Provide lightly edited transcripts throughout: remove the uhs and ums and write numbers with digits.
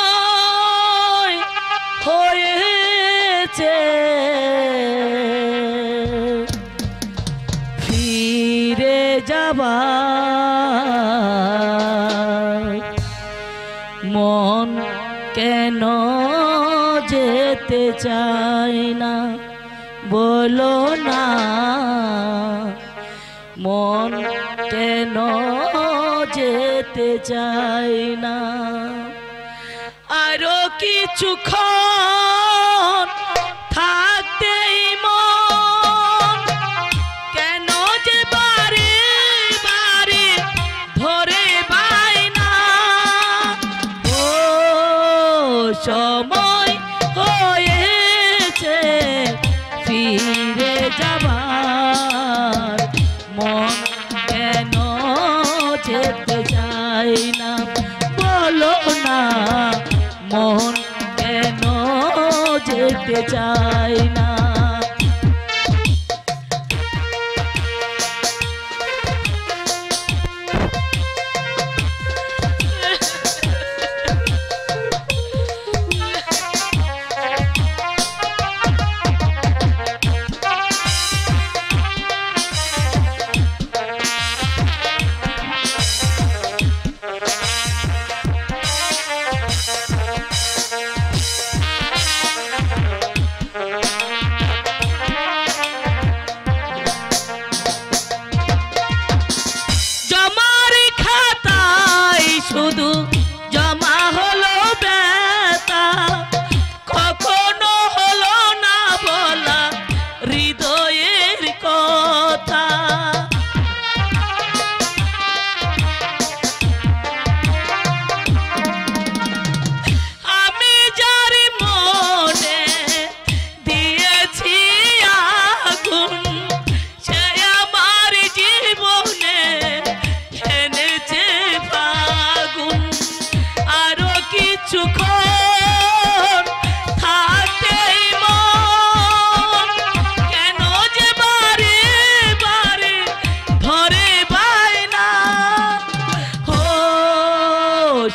সময় হয়েছে ফিরে যাবার, মন কেন যেতে চায় না বলো না, মন কেন যেতে চায় না। আরো কিছুক্ষণ থাকতেই মন কেন যে বারে বারে ধরে বায়না। ও সময় হয়েছে ফিরে যাবার, মন কেন যেতে চায় না বলো না, মন কেন যেতে চায় না। শুধু জমা হলো ব্যথা, কখনো হলো না বলা হৃদয়ের কথা। আমি যার মনে দিয়েছি আগুন, সে আমার জীবনে এনেছে আরো কিছুক্ষণ থাকতেই মন কেন যে বারে বারে ধরে বায়না। ও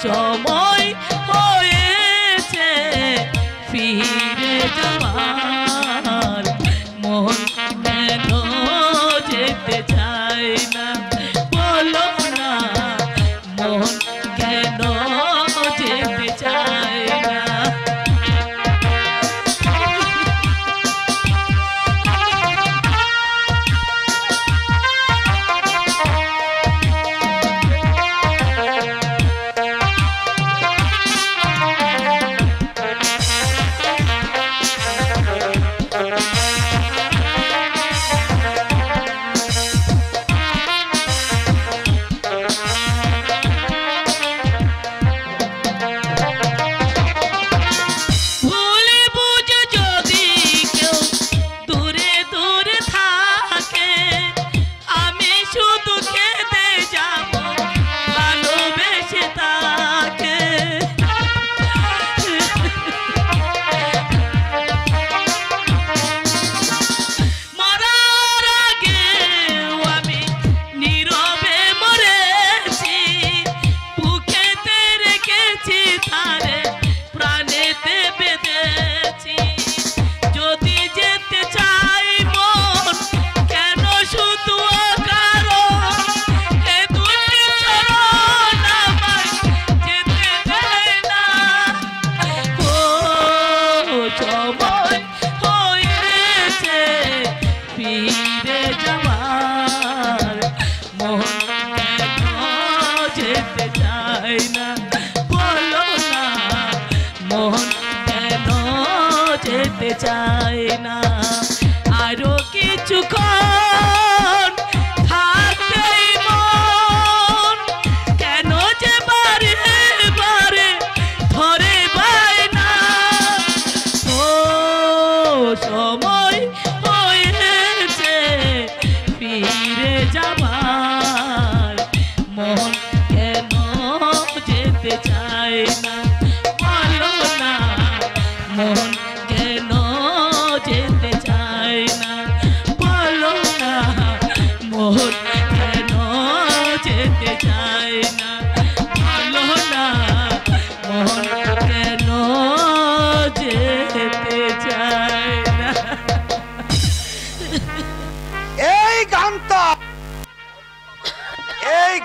সময় হয়েছে ফিরে যাবার, মন কেন যেতে চায় না বলো না, মন কেন যেতে চায় না।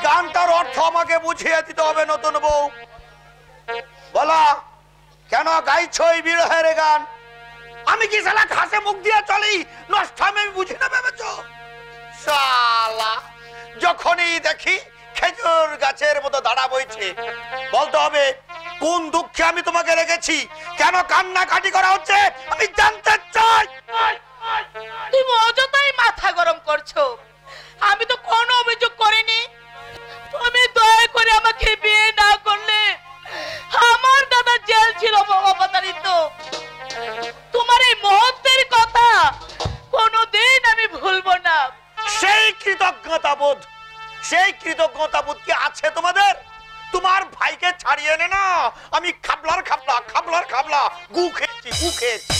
গানটার অর্থ আমাকে বুঝিয়ে দিতে হবে নতুন বউ। বলা, কেন গাইছো এই বিরহের গান? আমি কি শালা ঘাসে মুখ দিয়ে চলি? নষ্ট আমি বুঝি না ভেবেছো? শালা যখনই দেখি খেজুর গাছের মতো দাঁড়া বইছে, বলতে হবে কোন দুঃখে আমি তোমাকে রেখেছি, কেন কান্না কাটি করা হচ্ছে আমি জানতে চাই। তুমি অযথাই মাথা গরম করছো, আমি তো কোনো অভিযোগ করিনি। তুমি দয়া করে আমাকে বিয়ে না করলে আমার দাদা জেল ছিল অবতারিত। তোমার এই মুহূর্তের কথা কোনোদিন আমি ভুলবো না। সেই কৃতজ্ঞতাবোধ, সেই কৃতজ্ঞতাবোধ কি আছে তোমাদের? তোমার ভাইকে ছাড়িয়ে এনে না আমি খাবলার খাবলা গু খেয়েছি, গু খেয়েছি।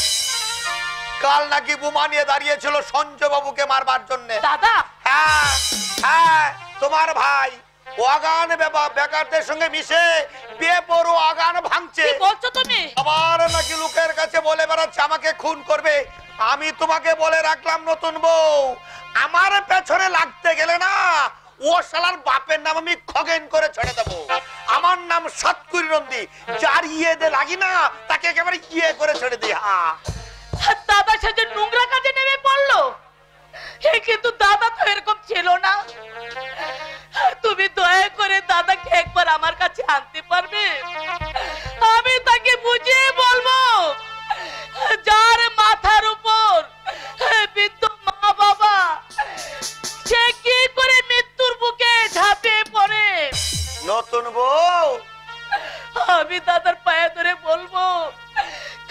কাল নাকি বোমা নিয়ে দাঁড়িয়েছিল সঞ্জয় বাবুকে মারবার জন্য। দাদা, হ্যাঁ হ্যাঁ, তোমার ভাই অগান বেকারদের সঙ্গে মিশে বেপরোয়া অগান ভাঙছে। কি বলছো তুমি? আবার নাকি লোকের কাছে বলে বেড়াচ্ছে আমাকে খুন করবে। আমি তোমাকে বলে রাখলাম নতুন বউ, আমার পেছনে লাগতে গেলে না ও শালার বাপের নাম আমি খগেন করে ছেড়ে দেবো। আমার নাম সাতকুরি নন্দী, যার ইয়ে দে লাগি না তাকে একেবারে ইয়ে করে ছেড়ে দিই। দাদা সে যে নোংরা কাজে নেমে পড়লো, কিন্তু দাদা তো এরকম ছিল না। তুমি দয়া করে দাদাকে একবার আমার কাছে আনতে পারবে? আমি তাকে বুঝিয়ে বলবো যার মাথার উপর বৃদ্ধ মা বাবা, সে কি করে মৃত্যুর বুকে ঝাঁপিয়ে পড়ে। নতুন বউ, আমি দাদার পায়ে ধরে বলবো,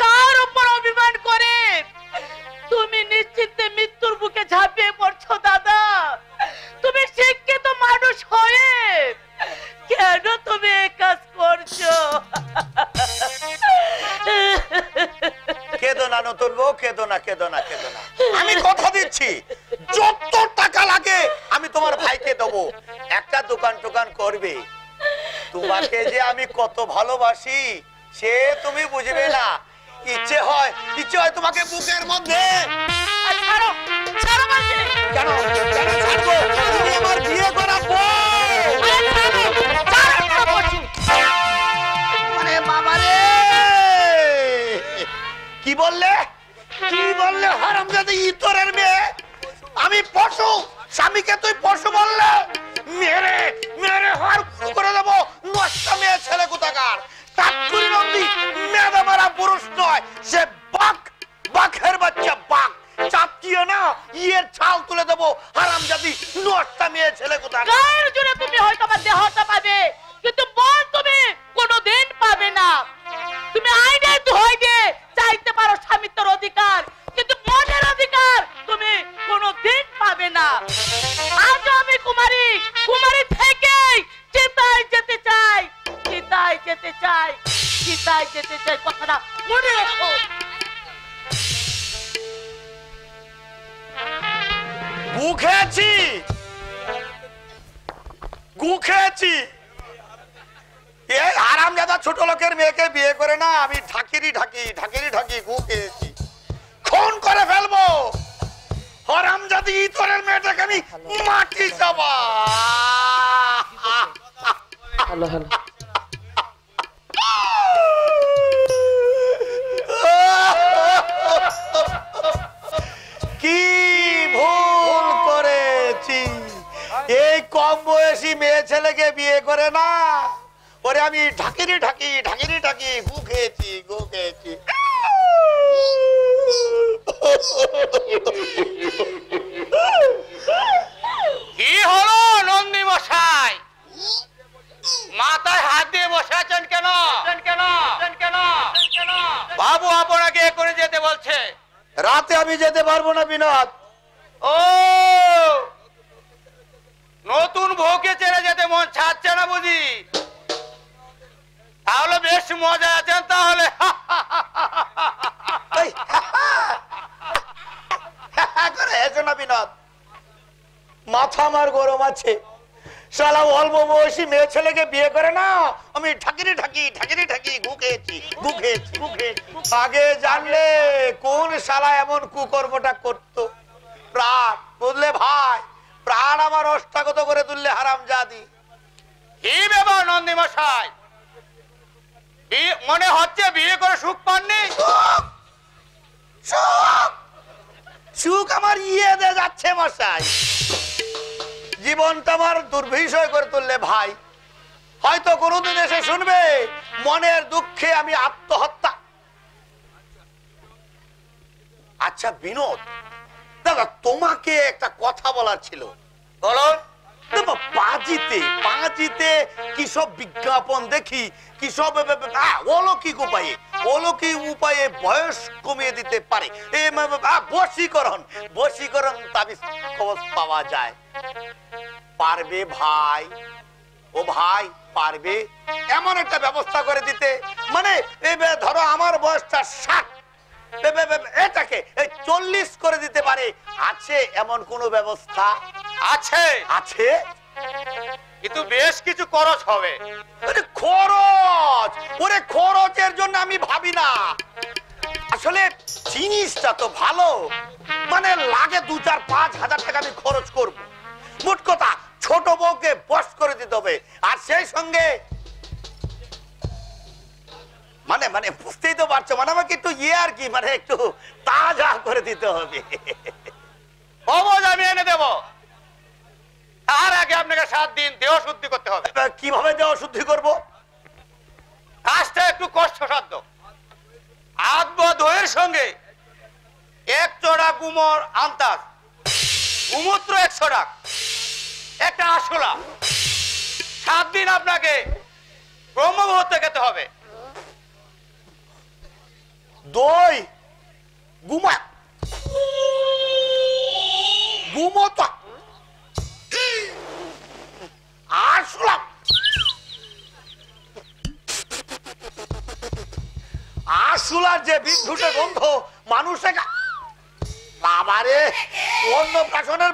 কার উপর অভিমান করে তুমি নিশ্চিন্তে মৃত্যুর বুকে ঝাঁপিয়ে পড়ছো? দাদা, তুমি শিক্ষিত মানুষ হয়ে কেন তুমি এই কাজ করছো? কেঁদো না নতুন বউ, কেঁদো না, কেঁদো না, কেঁদো না। আমি কথা দিচ্ছি যত টাকা লাগে আমি তোমার ভাইকে দেবো। একটা দোকান টোকান করবে। তোমাকে যে আমি কত ভালোবাসি সে তুমি বুঝবে না। ইচ্ছে হয় তোমাকে বুকের মধ্যে। ছাড়ো, ছাড়ো বলছি। কেন কেন ছাড়বো? তুমি আমার বিয়ে করা বউ। মানে বাবা রে, কি বললে হারামজাদা ইতরের মেয়ে? আমি পশু, স্বামীকে তুই পশু বললে? মেরে মেরে হার করে দেবো নষ্ট মেয়ে ছেলে কোথাকার। তাৎক্ষণিক নন্দী মেয়ে মারা পুরুষ নয়, সে বাঘ, বাঘের বাচ্চা বাঘ। চাপিয়ে না ইয়ের ছাল তুলে দেবো হারামজাদি নষ্ট মেয়ে ছেলে কোথাকার। গায়ের জোরে তুমি হয়তো আমার দেহটা পাবে, কিন্তু মন তুমি কোনোদিন পাবে না। তুমি আইনের দোহাই দিয়ে চাইতে পারো স্বামিত্বের অধিকার, কিন্তু মনের অধিকার তুমি কোনোদিন পাবে না। আজ আমি কুমারী থেকেই চিতায় যেতে চাই, চিতায় যেতে চাই, চিতায় যেতে চাই। কথাটা মনে রাখো। গু খেয়েছি, গু খেয়েছি। এই হারামজাদা ছোট লোকের মেয়েকে বিয়ে করে না আমি ঢাকি গু খেয়েছি। খুন করে ফেলবো হারামজাদি ইতরের মেয়েটাকে আমি মাটি চাপা। হ্যালো হ্যালো, কি ভুল করেছি এই কম বয়সী মেয়ে ছেলেকে বিয়ে করে না। ওরে আমি ঢাকি গু খেয়েছি। কি হলো নন্দী মশাই? মাথায় হাত দিয়ে বসে আছেন কেন? বাবু আপনাকে এখনই যেতে বলছে। রাতে আমি যেতে পারবো না বিনোদ। ও, নতুন বউকে ছেড়ে যেতে মন ছাড়ছে না বুঝি? তাহলে বেশ মজা আছেন তাহলে। বিনোদ, মাথা আমার গরম আছে। শালা অল্প বয়সী মেয়ে ছেলেকে বিয়ে করে না আমি ঢাকি গু খেয়েছি। আগে জানলে কোন শালা এমন কুকর্মটা করতো। প্রাণ বুঝলে ভাই, প্রাণ আমার অষ্টাগত করে তুললে হারামজাদি। মশাই, মনে হচ্ছে বিয়ে করে সুখ পাননি। সুখ আমার দে যাচ্ছে মশাই, জীবনটা আমার দুর্বিষয় করে তুললে ভাই। হয়তো কোনোদিন এসে শুনবে মনের দুঃখে আমি আত্মহত্যা। আচ্ছা বিনোদ দাদা, তোমাকে একটা কথা বলার ছিল। বলুন। পাঁজিতে কি সব বিজ্ঞাপন দেখি, কি সব অলৌকিক উপায়ে বয়স কমিয়ে দিতে পারে, বশীকরণ তাবিজ খবর পাওয়া যায়। পারবে ভাই? ও ভাই পারবে এমন একটা ব্যবস্থা করে দিতে? মানে ধরো আমার বয়সটা 60, এটাকে 40 করে দিতে পারে। আছে এমন কোন ব্যবস্থা? আছে আছে, কিন্তু বেশ কিছু খরচ হবে। খরচের জন্য আমি ভাবি না, আসলে জিনিসটা তো ভালো, মানে লাগে 2-4-5 হাজার টাকা আমি খরচ করব। মোট কথা ছোট বউকে বশ করে দিতে হবে, আর সেই সঙ্গে মানে বুঝতেই তো পারছো, মানে আমাকে একটু আর কি, মানে একটু তাজা করে দিতে হবে। খবর আমি এনে দেব, তার আগে আপনাকে 7 দিন দেহ শুদ্ধি করতে হবে। কিভাবে দেহ শুদ্ধি করব? কাজটা একটু কষ্টসাধ্য। আধবা দইয়ের সঙ্গে 1 চড়া গুমর আন্তাজ, গুমূত্র 1 চড়া, একটা আশলা, 7 দিন আপনাকে ব্রহ্মমুহূর্তে খেতে হবে। দই গুমতা আশলা, আশুলার যে বিদ্যুতের গন্ধ মানুষে বাবারে, অন্য প্রাশনের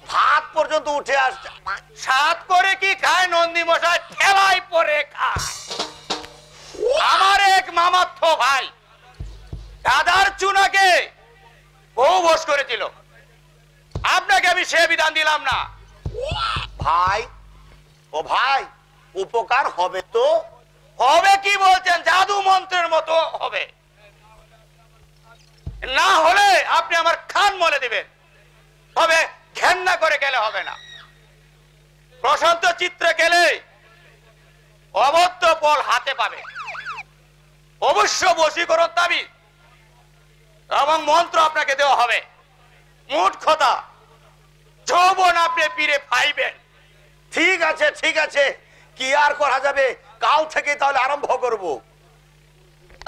ভাত পর্যন্ত উঠে আসছে। 7 করে কি খায় নন্দী মশাই? ঠেলাই পরে খায়। আমার এক মামাতো ভাই দাদার চুনাকে বউ বস করেছিল, আপনাকে আমি সে বিধান দিলাম না। ভাই, ও ভাই, উপকার হবে তো? হবে কি বলছেন? জাদু মন্ত্রের মতো হবে। না হলে আপনি আমার খান মলে দিবেন, তবে ঘেন্না করে গেলে হবে না। প্রশান্ত চিত্রে গেলে অবদ্ধ বল হাতে পাবে, অবশ্য বশীকরণ তাবিজ এবং মন্ত্র আপনাকে দেওয়া হবে। মোট কথা যৌবন আপনি ফিরে পাইবেন। ঠিক আছে, কি আর করা যাবে, কাল থেকে তাহলে আরম্ভ করব।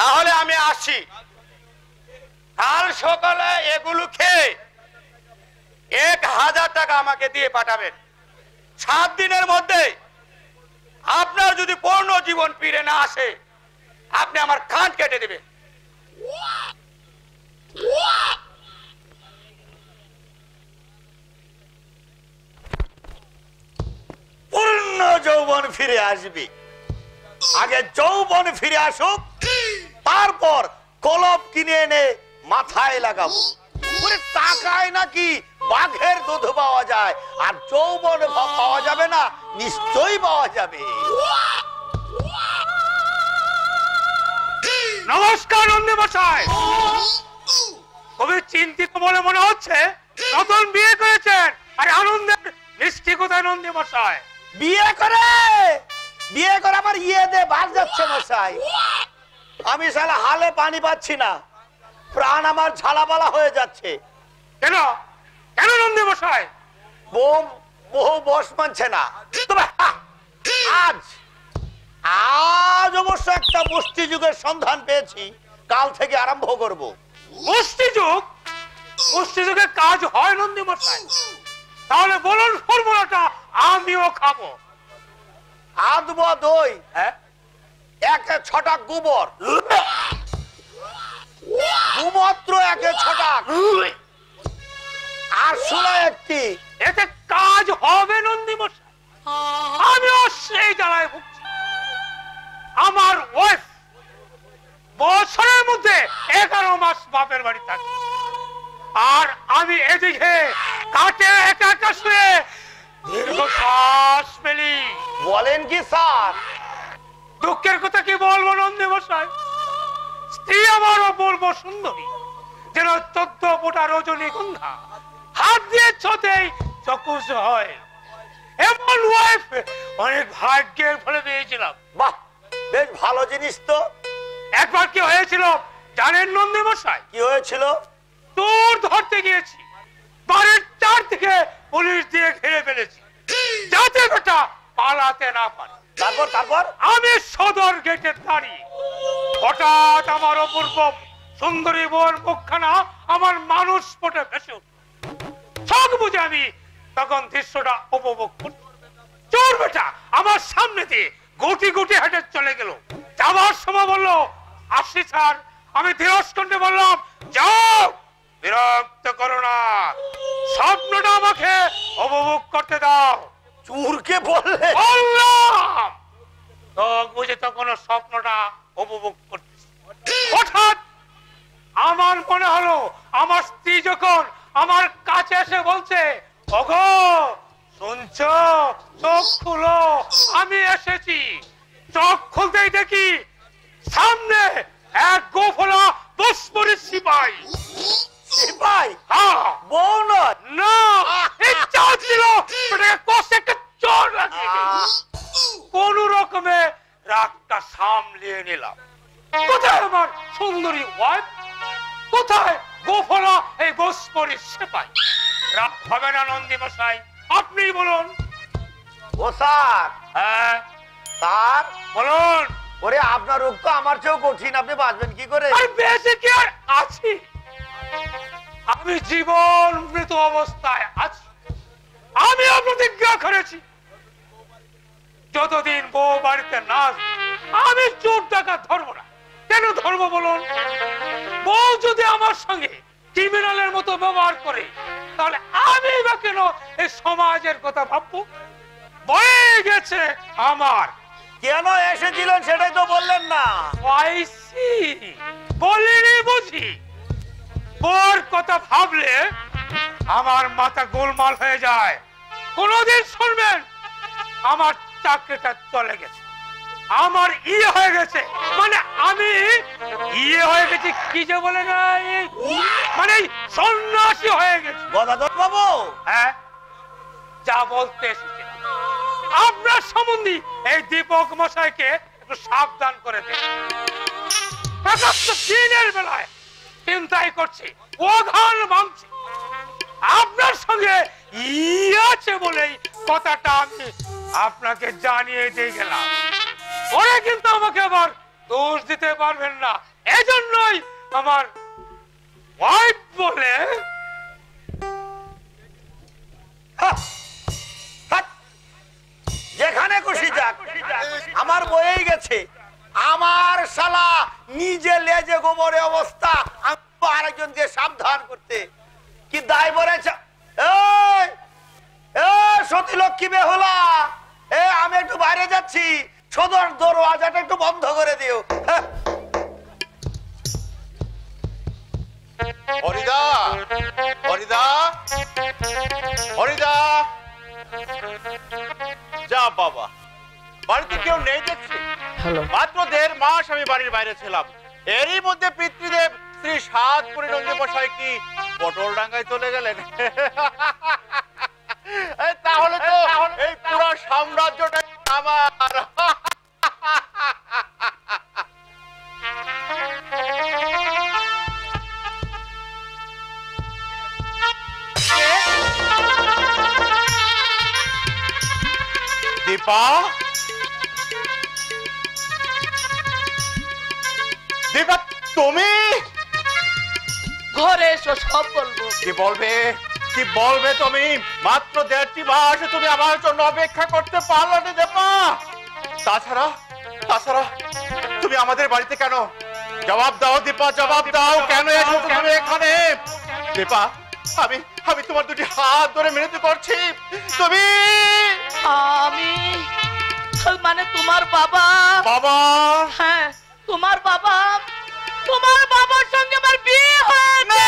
তাহলে আমি আসি, কাল সকালে এগুলো খেয়ে 1000 টাকা আমাকে দিয়ে পাঠাবেন। 7 দিনের মধ্যে আপনার যদি পূর্ণ জীবন ফিরে না আসে, আপনি আমার কান কেটে দেবেন। পূর্ণ যৌবন ফিরে আসবে। আগে যৌবন ফিরে আসুক, তারপর কলপ কিনে এনে মাথায় লাগাবো। টাকায় নাকি বাঘের দুধ পাওয়া যায়, আর যৌবন পাওয়া যাবে না? নিশ্চয়ই পাওয়া যাবে। নমস্কার নন্দী মশাই। খুবই চিন্তিত বলে মনে হচ্ছে, নতুন বিয়ে করেছেন আর আনন্দের মিষ্টি কোথায় নন্দী মশাই? বিয়ে করে আমার দে বাদ যাচ্ছে মশাই। আমি শালা হালে পানি পাচ্ছি না, প্রাণ আমার ঝালাপালা হয়ে যাচ্ছে। কেন নন্দী মশাই? বহু বস মানছে না। তবে আজ অবশ্য একটা মুষ্টি যুগের সন্ধান পেয়েছি, কাল থেকে আরম্ভ করব। মুষ্টি যুগে কাজ হয় নন্দী মশাই? তাহলে বলুন ফর্মুলাটা, আমিও খাবো। আধবা দই, 1 ছটা গোবর, গুমত্র 1 ছটা, আর শোনা একটি। এতে কাজ হবে নন্দী মশাই? আমিও সেই জ্বালায় ভুগছি। আমার ওয়াইফ বছরের মধ্যে 11 মাস বাপের বাড়ি থাকে, আর আমি এদিকে কাটে একা শুয়ে দীর্ঘশ্বাস ফেলি। বলেন কি স্যার? দুঃখের কথা কি বলবো নন্দী মশাই, স্ত্রী আমার অপূর্ব সুন্দরী, যেন 14 ফোঁটা রজনীগন্ধা, হাত দিয়ে ছোঁতেই চকুস হয়। এমন ওয়াইফ অনেক ভাগ্যের ফলে পেয়েছিলাম। বাহ, বেশ ভালো জিনিস তো। একবার কি হয়েছিল জানেন নন্দী মশাই? কি হয়েছিল? চোর ধরতে গিয়েছি, বাড়ির চারদিকে পুলিশ দিয়ে ঘিরে ফেলেছি, যাতে বেটা পালাতে না পারে। তারপর তারপর আমি সদর গেটে দাঁড়িয়ে, হঠাৎ আমার অপূর্ব সুন্দরী বোন মুখখানা আমার মানুষ পটে ভেসে উঠল। চোখ বুঝে আমি তখন দৃশ্যটা উপভোগ করছি। চোর বেটা আমার সামনে দিয়ে গুটি গুটি হেঁটে চলে গেল। যাওয়ার সময় বললো, আসি স্যার। আমি ধীরস্কণ্ঠে বললাম, যাও, বিরক্ত করো না, স্বপ্নটা আমাকে উপভোগ করতে দাও। চোরকে বললে? বললাম। চোখ বুঝে তখন স্বপ্নটা উপভোগ করতেছি। হঠাৎ আমার মনে হলো আমার স্ত্রী যখন আমার কাছে এসে বলছে, ওগো শুনছো, চোখ খুলো, আমি এসেছি। চোখ খুলতেই দেখি সামনে এক গোফলা দুশ্মনী সিপাহী। সিপাহী? হ্যাঁ। বউ নয়? না, ইচ্ছা ছিল ওটাকে কষে একটা চোর লাগিয়ে দিই। কোন রকমে রাগটা সামলিয়ে নিলাম। কোথায় আমার সুন্দরী ওয়াইফ, কোথায় গোফলা এই দুশ্মনী সিপাহী? রাগ হবে না নন্দী মশাই, আপনি বলুন। ও স্যার। হ্যাঁ স্যার বলুন। ওরে আপনার রোগ তো আমার চেয়েও কঠিন, আপনি বাঁচবেন কি করে? আর বেঁচে কি আর আছি? আমি জীবন মৃত অবস্থায় আছি। আমি প্রতিজ্ঞা করেছি, যতদিন বউ বাড়িতে না আসবে আমি চোর ডাকাত ধরবো না। কেন ধরবো বলুন? বউ যদি আমার সঙ্গে ক্রিমিনালের মতো ব্যবহার করে, তাহলে আমি বা কেন এই সমাজের কথা ভাববো? বয়ে গেছে আমার। কেন এসেছিলেন সেটাই তো বললেন না। বলিনি বুঝি? বউর কথা ভাবলে আমার মাথা গোলমাল হয়ে যায়। কোনদিন শুনবেন আমার চাকরিটা চলে গেছে, আমার হয়ে গেছে, মানে আমি হয়ে গেছি, কি যে বলে না, মানে সন্ন্যাসী হয়ে গেছে। গদাধর বাবু। হ্যাঁ, যা বলতে এসেছি আপনার সম্বন্ধে এই দীপক মশাইকে একটু সাবধান করে দেন। দিনের বেলায় চিন্তাই করছি, ওঘান ভাঙছি। আপনার সঙ্গে আছে বলেই কথাটা আমি আপনাকে জানিয়ে দিয়ে গেলাম। পরে কিন্তু আমাকে আবার দোষ দিতে পারবেন না। এজন্যই আমার ওয়াইফ বলে যেখানে খুশি যাক, আমার বয়েই গেছে। আমার শালা নিজে লেজে গোবরে অবস্থা, আমি আরেকজনকে সাবধান করতে কি দায় বলেছে? সতী লক্ষ্মী বেহুলা, আমি একটু বাইরে যাচ্ছি, সদর দরওয়াজাটা একটু বন্ধ করে দিও। হরিদা, হরিদা, হরিদা, যা বাবা, বাড়িতে কেউ নেই দেখছি। মাত্র 1.5 মাস আমি বাড়ির বাইরে ছিলাম, এরই মধ্যে পিতৃদেব শ্রী 7 পরিণন্দী মশাই কি পটল ডাঙ্গায় চলে গেলেন? তাহলে তো এই পুরো সাম্রাজ্যটা আমার। দীপা, দীপা তুমি ঘরে এসো, সব বলবো। কি বলবে, কি বলবে তুমি? মাত্র 1.5 মাস তুমি আমার জন্য অপেক্ষা করতে পারলে না দীপা। তাছাড়া তাছাড়া তুমি আমাদের বাড়িতে কেন? জবাব দাও দীপা, জবাব দাও, কেন এসেছো তুমি এখানে? দীপা, আমি তোমার দুটি হাত ধরে মিনতি করছি, তুমি আমি মানে তোমার বাবা? বাবা? হ্যাঁ, তোমার বাবা, তোমার বাবার সঙ্গে আমার বিয়ে হয়েছে।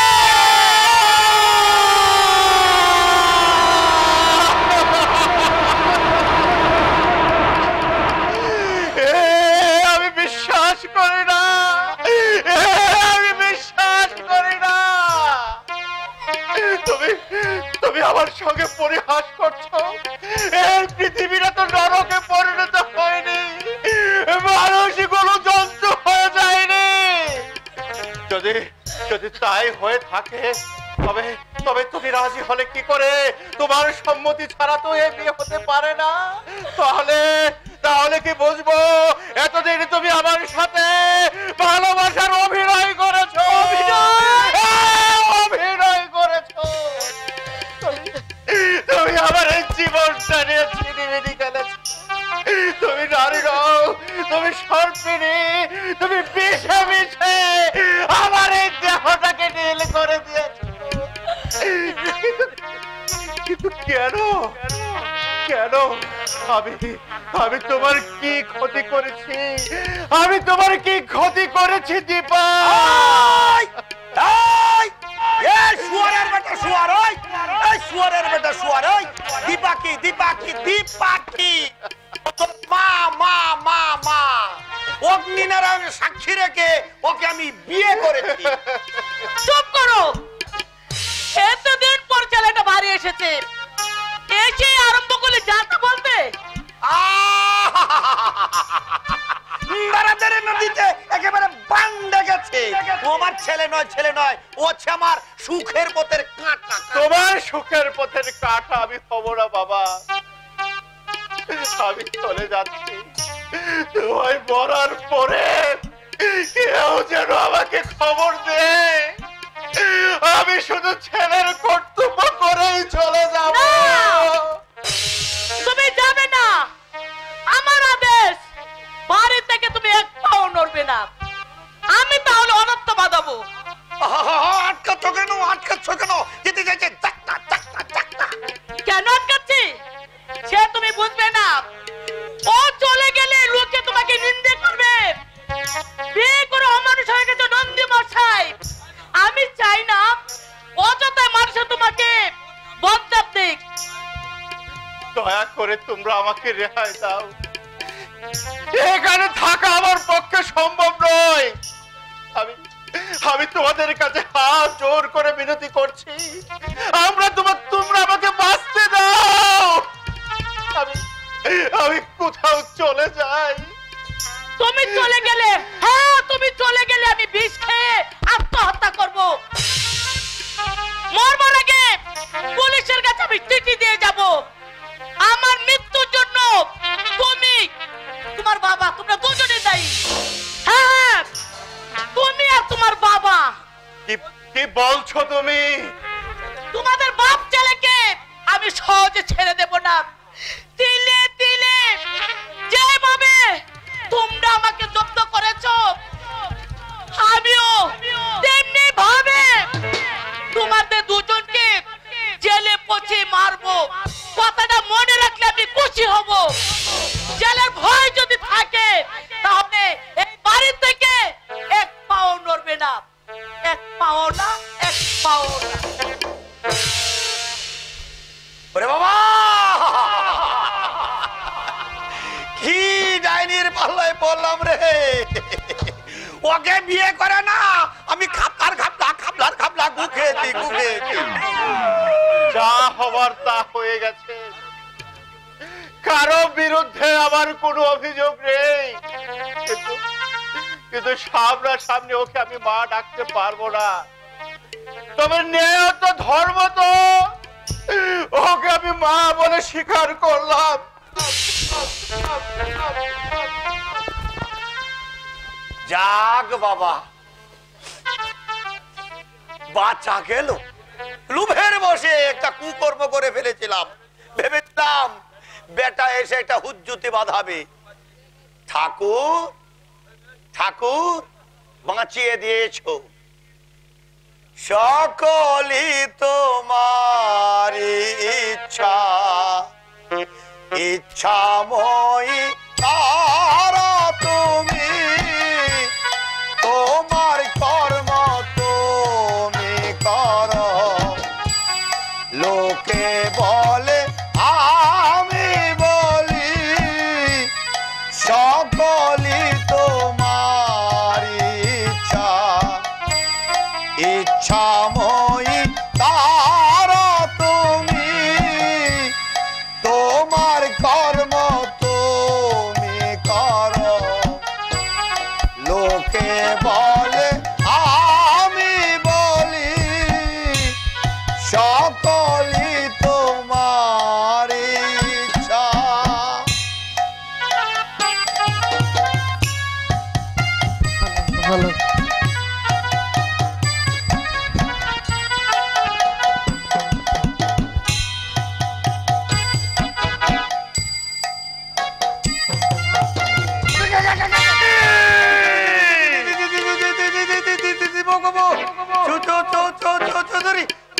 তাই হয়ে থাকে, তবে তবে তুমি রাজি হলে কি করে? তোমার সম্মতি ছাড়া তো এ বিয়ে হতে পারে না। তাহলে তাহলে কি বুঝবো এতদিন তুমি আমার সাথে ভালোবাসার অভিনয় করেছো? অভিনয় করেছো। তুমি আমার এই জীবনটা নিয়ে ছিনিমিনি খেলেছো। তুমি নারী নও, তুমি সর্পিণী, তুমি বিষে বিষে আমার এই দেহটাকে নীল করে দিয়েছো। কিন্তু কেন কেন? আমি তোমার কি ক্ষতি করেছি? আমি তোমার কি ক্ষতি করেছি দীপা? শুয়ারের বেটা শুয়ার, ওই শুয়ারের বেটা শুয়ার, ওই দীপাকি দীপাকি দীপাকি মা মা মা মা অগ্নিনারায়ণ সাক্ষী রেখে ওকে আমি বিয়ে করেছি। চুপ করো। এতদিন পর ছেলেটা বাড়ি এসেছে, এসে আরম্ভ করলে যাতে বলতে নদীতে একেবারে বান্ধে গেছে। ও আমার ছেলে নয়, ছেলে নয়, ও হচ্ছে আমার সুখের পথের কাঁটা। তোমার সুখের পথের কাঁটা আমি হব না বাবা। আমি চলে যাচ্ছি, তোমায় মরার পরে কেউ যেন আমাকে খবর দে। আমি শুধু ছেলের কর্তব্য করেই চলে যাব। তুমি যাবে না, আমার আদেশ। বাড়ি থেকে তুমি এক পাও নড়বে না। আমি তাহলে অনর্থ বাঁধাবো। আটকাচ্ছ কেন? আটকাচ্ছ কেন? যেতে চাইছে চাকটা চাকটা চাকটা। কেন আটকাচ্ছি সে তুমি বুঝবে না। ও চলে গেলে লোকে তোমাকে নিন্দে করবে। বিয়ে করে অমানুষ হয়ে গেছে নন্দী মশাই। আমি চাই না অযথায় মানুষ তোমাকে বদনাম দিক। দয়া করে তোমরা আমাকে রেহাই দাও। এখানে থাকা আমার পক্ষে সম্ভব নয়। আমি তোমাদের কাছে হাত জোর করে বিনতি করছি, তোমরা আমাকে বাঁচতে দাও। আমি কোথাও চলে যাই। তুমি চলে গেলে, হ্যাঁ তুমি চলে গেলে আমি বিষ খেয়ে আত্মহত্যা করব। মরবার আগে পুলিশের কাছে আমি চিঠি দিয়ে যাব। আমার মৃত্যুর জন্য তুমি, তোমার বাবা, তোমরা দুজনে দায়ী। হ্যাঁ তুমি আর তোমার বাবা। কি বলছো তুমি? তোমাদের বাপ ছেলেকে আমি সহজে ছেড়ে দেব না। তিলে তিলে যেভাবে তোমরা আমাকে জব্দ করেছো, আমিও তেমনি ভাবে তোমাদের দুজনকে জেলে পচে মারবো। কথাটা মনে রাখলে আমি খুশি হব। জেলের ভয় যদি থাকে তাহলে এই বাড়ি থেকে এক পাও নড়বে না। এক পাও না, এক পাও না। ওরে বাবা, কি ডাইনির পাল্লায় পড়লাম রে। ওকে বিয়ে করে না, আমি খাপলার খাপলা খাপলার খাপলা গুখেছি গুখেছি। যা হবার তা হয়ে গেছে। কারো বিরুদ্ধে আমার কোনো অভিযোগ নেই, কিন্তু সামনাসামনি ওকে আমি মা ডাকতে পারবো না। তবে ন্যায় তো ধর্ম তো, ওকে আমি মা বলে স্বীকার করলাম। যাক বাবা, বাচ্চা গেল। লুভের বসে একটা কুকর্ম করে ফেলেছিলাম। ভেবেছিলাম বেটা এসে একটা হুজ্জুতি বাঁধাবে। ঠাকুর ঠাকুর বাঁচিয়ে দিয়েছো। সকলই তোমার ইচ্ছা, ইচ্ছাময়ী তারা তুমি। তোমার কর্ম তুমি করো। লোকে বলে আমি বলি, সকলই তোমার ইচ্ছা, ইচ্ছাময়ী তারা তুমি। তোমার কর্ম তুমি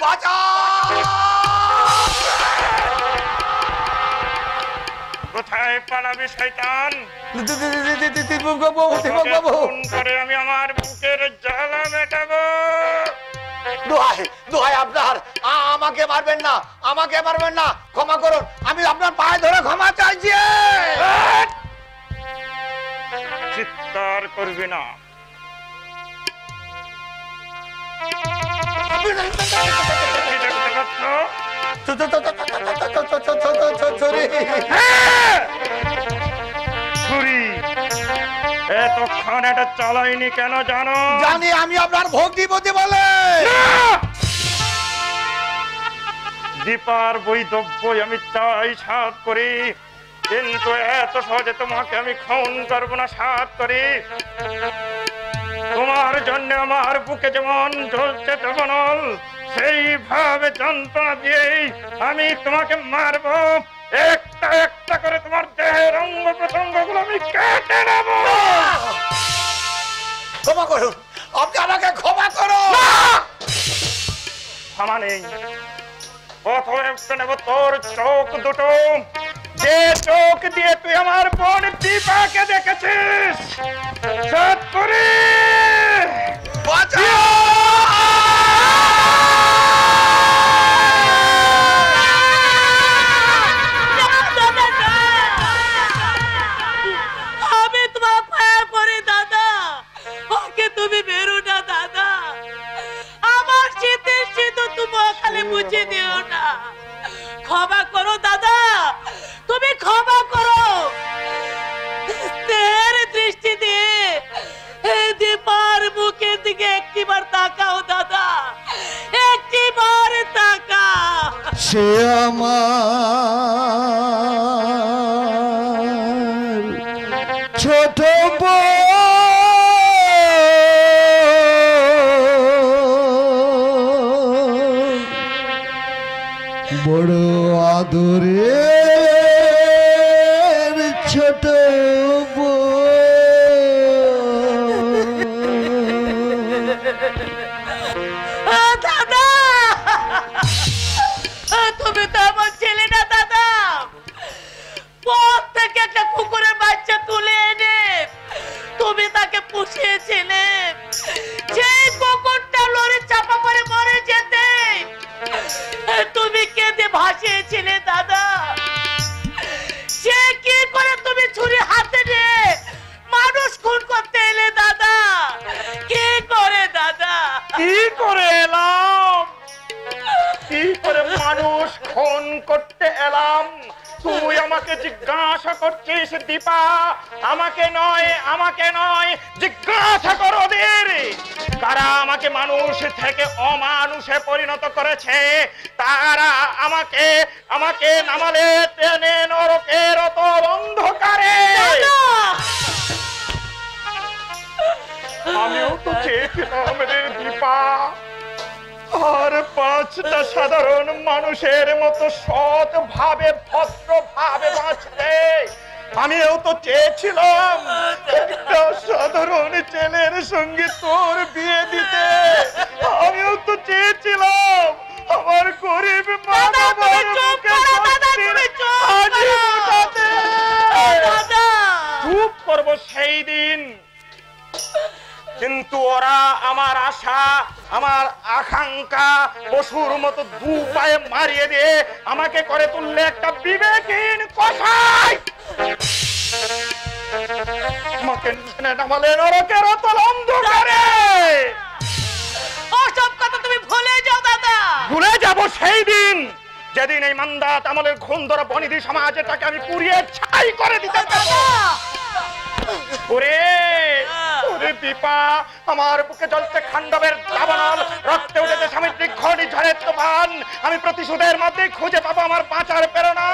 বাঁচা! কোথায় পালাবি শয়তান? দীপক বাবু, দীপক বাবু, ফোন করে আমি আমার বুকের জ্বালা মেটাবো। দোহাই দোহাই আপনার, আমাকে মারবেন না, আমাকে মারবেন না, ক্ষমা করুন, আমি আপনার পায়ে ধরে ক্ষমা চাইছি। চিৎকার করবি না। কি দেখতে পাচ্ছ? ছুরি এতক্ষণ এটা চালাইনি কেন জানো? জানি, আমি আপনার ভক্তিপতি বলে। দীপার বৈধব্যই আমি চাই সাধ করি, কিন্তু এত সহজে তোমাকে আমি খুন করবো না সাধ করি। তোমার জন্য আমার বুকে যেমন জ্বলছে তেমন সেইভাবে যন্ত্রণা দিয়েই আমি তোমাকে মারবো। একটা একটা করে তোমার দেহের অঙ্গ প্রত্যঙ্গ গুলো আমি কেটে নেব। ক্ষমা করুন, আপনি আমাকে ক্ষমা করুন। ক্ষমা নেই। প্রথমে নেব তোর চোখ দুটো, যে চোখ দিয়ে তুই আমার বোন দীপাকে দেখেছিস। সাধ করি। বাঁচাও! আমি তোমার পায়ে পড়ি দাদা, ওকে তুমি বেরো না দাদা। আমার শীতের শীত তুমি খালি মুছে দিও না। ক্ষমা করো দাদা, তুমি ক্ষমা করো। তের দৃষ্টি দিয়ে দীপার মুখের দিকে একটিবার তাকাও দাদা, একটিবার তাকাও। সে আমার ছোট বড় আদরের ছোট দাদা, তুমি তো আমার ছেলে না দাদা। পথ থেকে একটা কুকুরের বাচ্চা তুলে এনে তুমি তাকে পুষিয়েছিলে। সেই কুকুরটা লরি চাপা পড়ে মরে যেতে তুমি কেঁদে ভাসিয়েছিলে দাদা। সে কি করে তুমি ছুরি হাতে নিয়ে মানুষ খুন করতে এলে দাদা? কি করে দাদা? কি করে এলাম? কি করে মানুষ খুন করতে এলাম? তুই আমাকে জিজ্ঞাসা করছিস দীপা? আমাকে নয়, আমাকে নয়, জিজ্ঞাসা কর ওদের। কারা আমাকে মানুষ থেকে অমানুষে পরিণত করেছে? তারা আমাকে আমাকে নামালে টেনে নরকের অতল অন্ধকারে। আমিও তো চেয়েছিলাম রে দীপা, আর 5টা সাধারণ মানুষের মতো সৎ ভাবে ভদ্র ভাবে বাঁচতে। আমিও তো চেয়েছিলাম একটা সাধারণ ছেলের সঙ্গে তোর বিয়ে দিতে। আমিও তো চেয়েছিলাম আমার গরিব মা বাবার মুখে হাসি ফোটাতে। চুপ করবো সেই দিন, কিন্তু ওরা আমার আশা, আমার আকাঙ্ক্ষা পশুর মতো 2 পায়ে মারিয়ে দিয়ে আমাকে করে তুললে একটা বিবেকহীন কসাই। আমাকে নামালে নরকের অতল অন্ধকারে। ওসব কথা তুমি ভুলে যাও দাদা। ভুলে যাব সেই দিন যেদিন এই মান্দাত আমলের ঘুণধরা বনিদি সমাজ এটাকে আমি পুড়িয়ে ছাই করে দিতে পারবো। ওরে ওরে দীপা, আমার বুকে জ্বলছে খান্ডবের দাবানল, রক্তে উঠেছে সামুদ্রিক ঘূর্ণিঝড়ের তুফান। আমি প্রতিশোধের মধ্যে খুঁজে পাবো আমার বাঁচার প্রেরণা,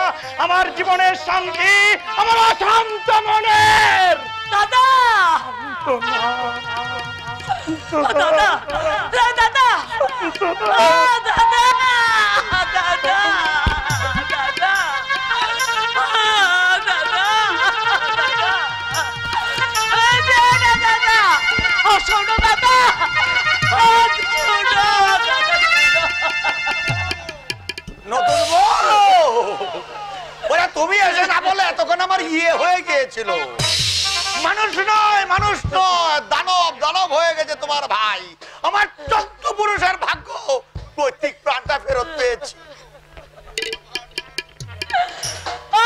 আমার জীবনের শান্তি, আমার অশান্ত মনের দাদা। দাদা, দাদা, দাদা, শোনো দাদা, শোনো দাদা। আমার ইয়ে হয়ে গিয়েছিল। মানুষ নয়, মানুষ নয়, দানব, দানব হয়ে গেছে তোমার ভাই। আমার 14 পুরুষের ভাগ্য প্রত্যেক প্রাণটা ফেরত পেয়েছে।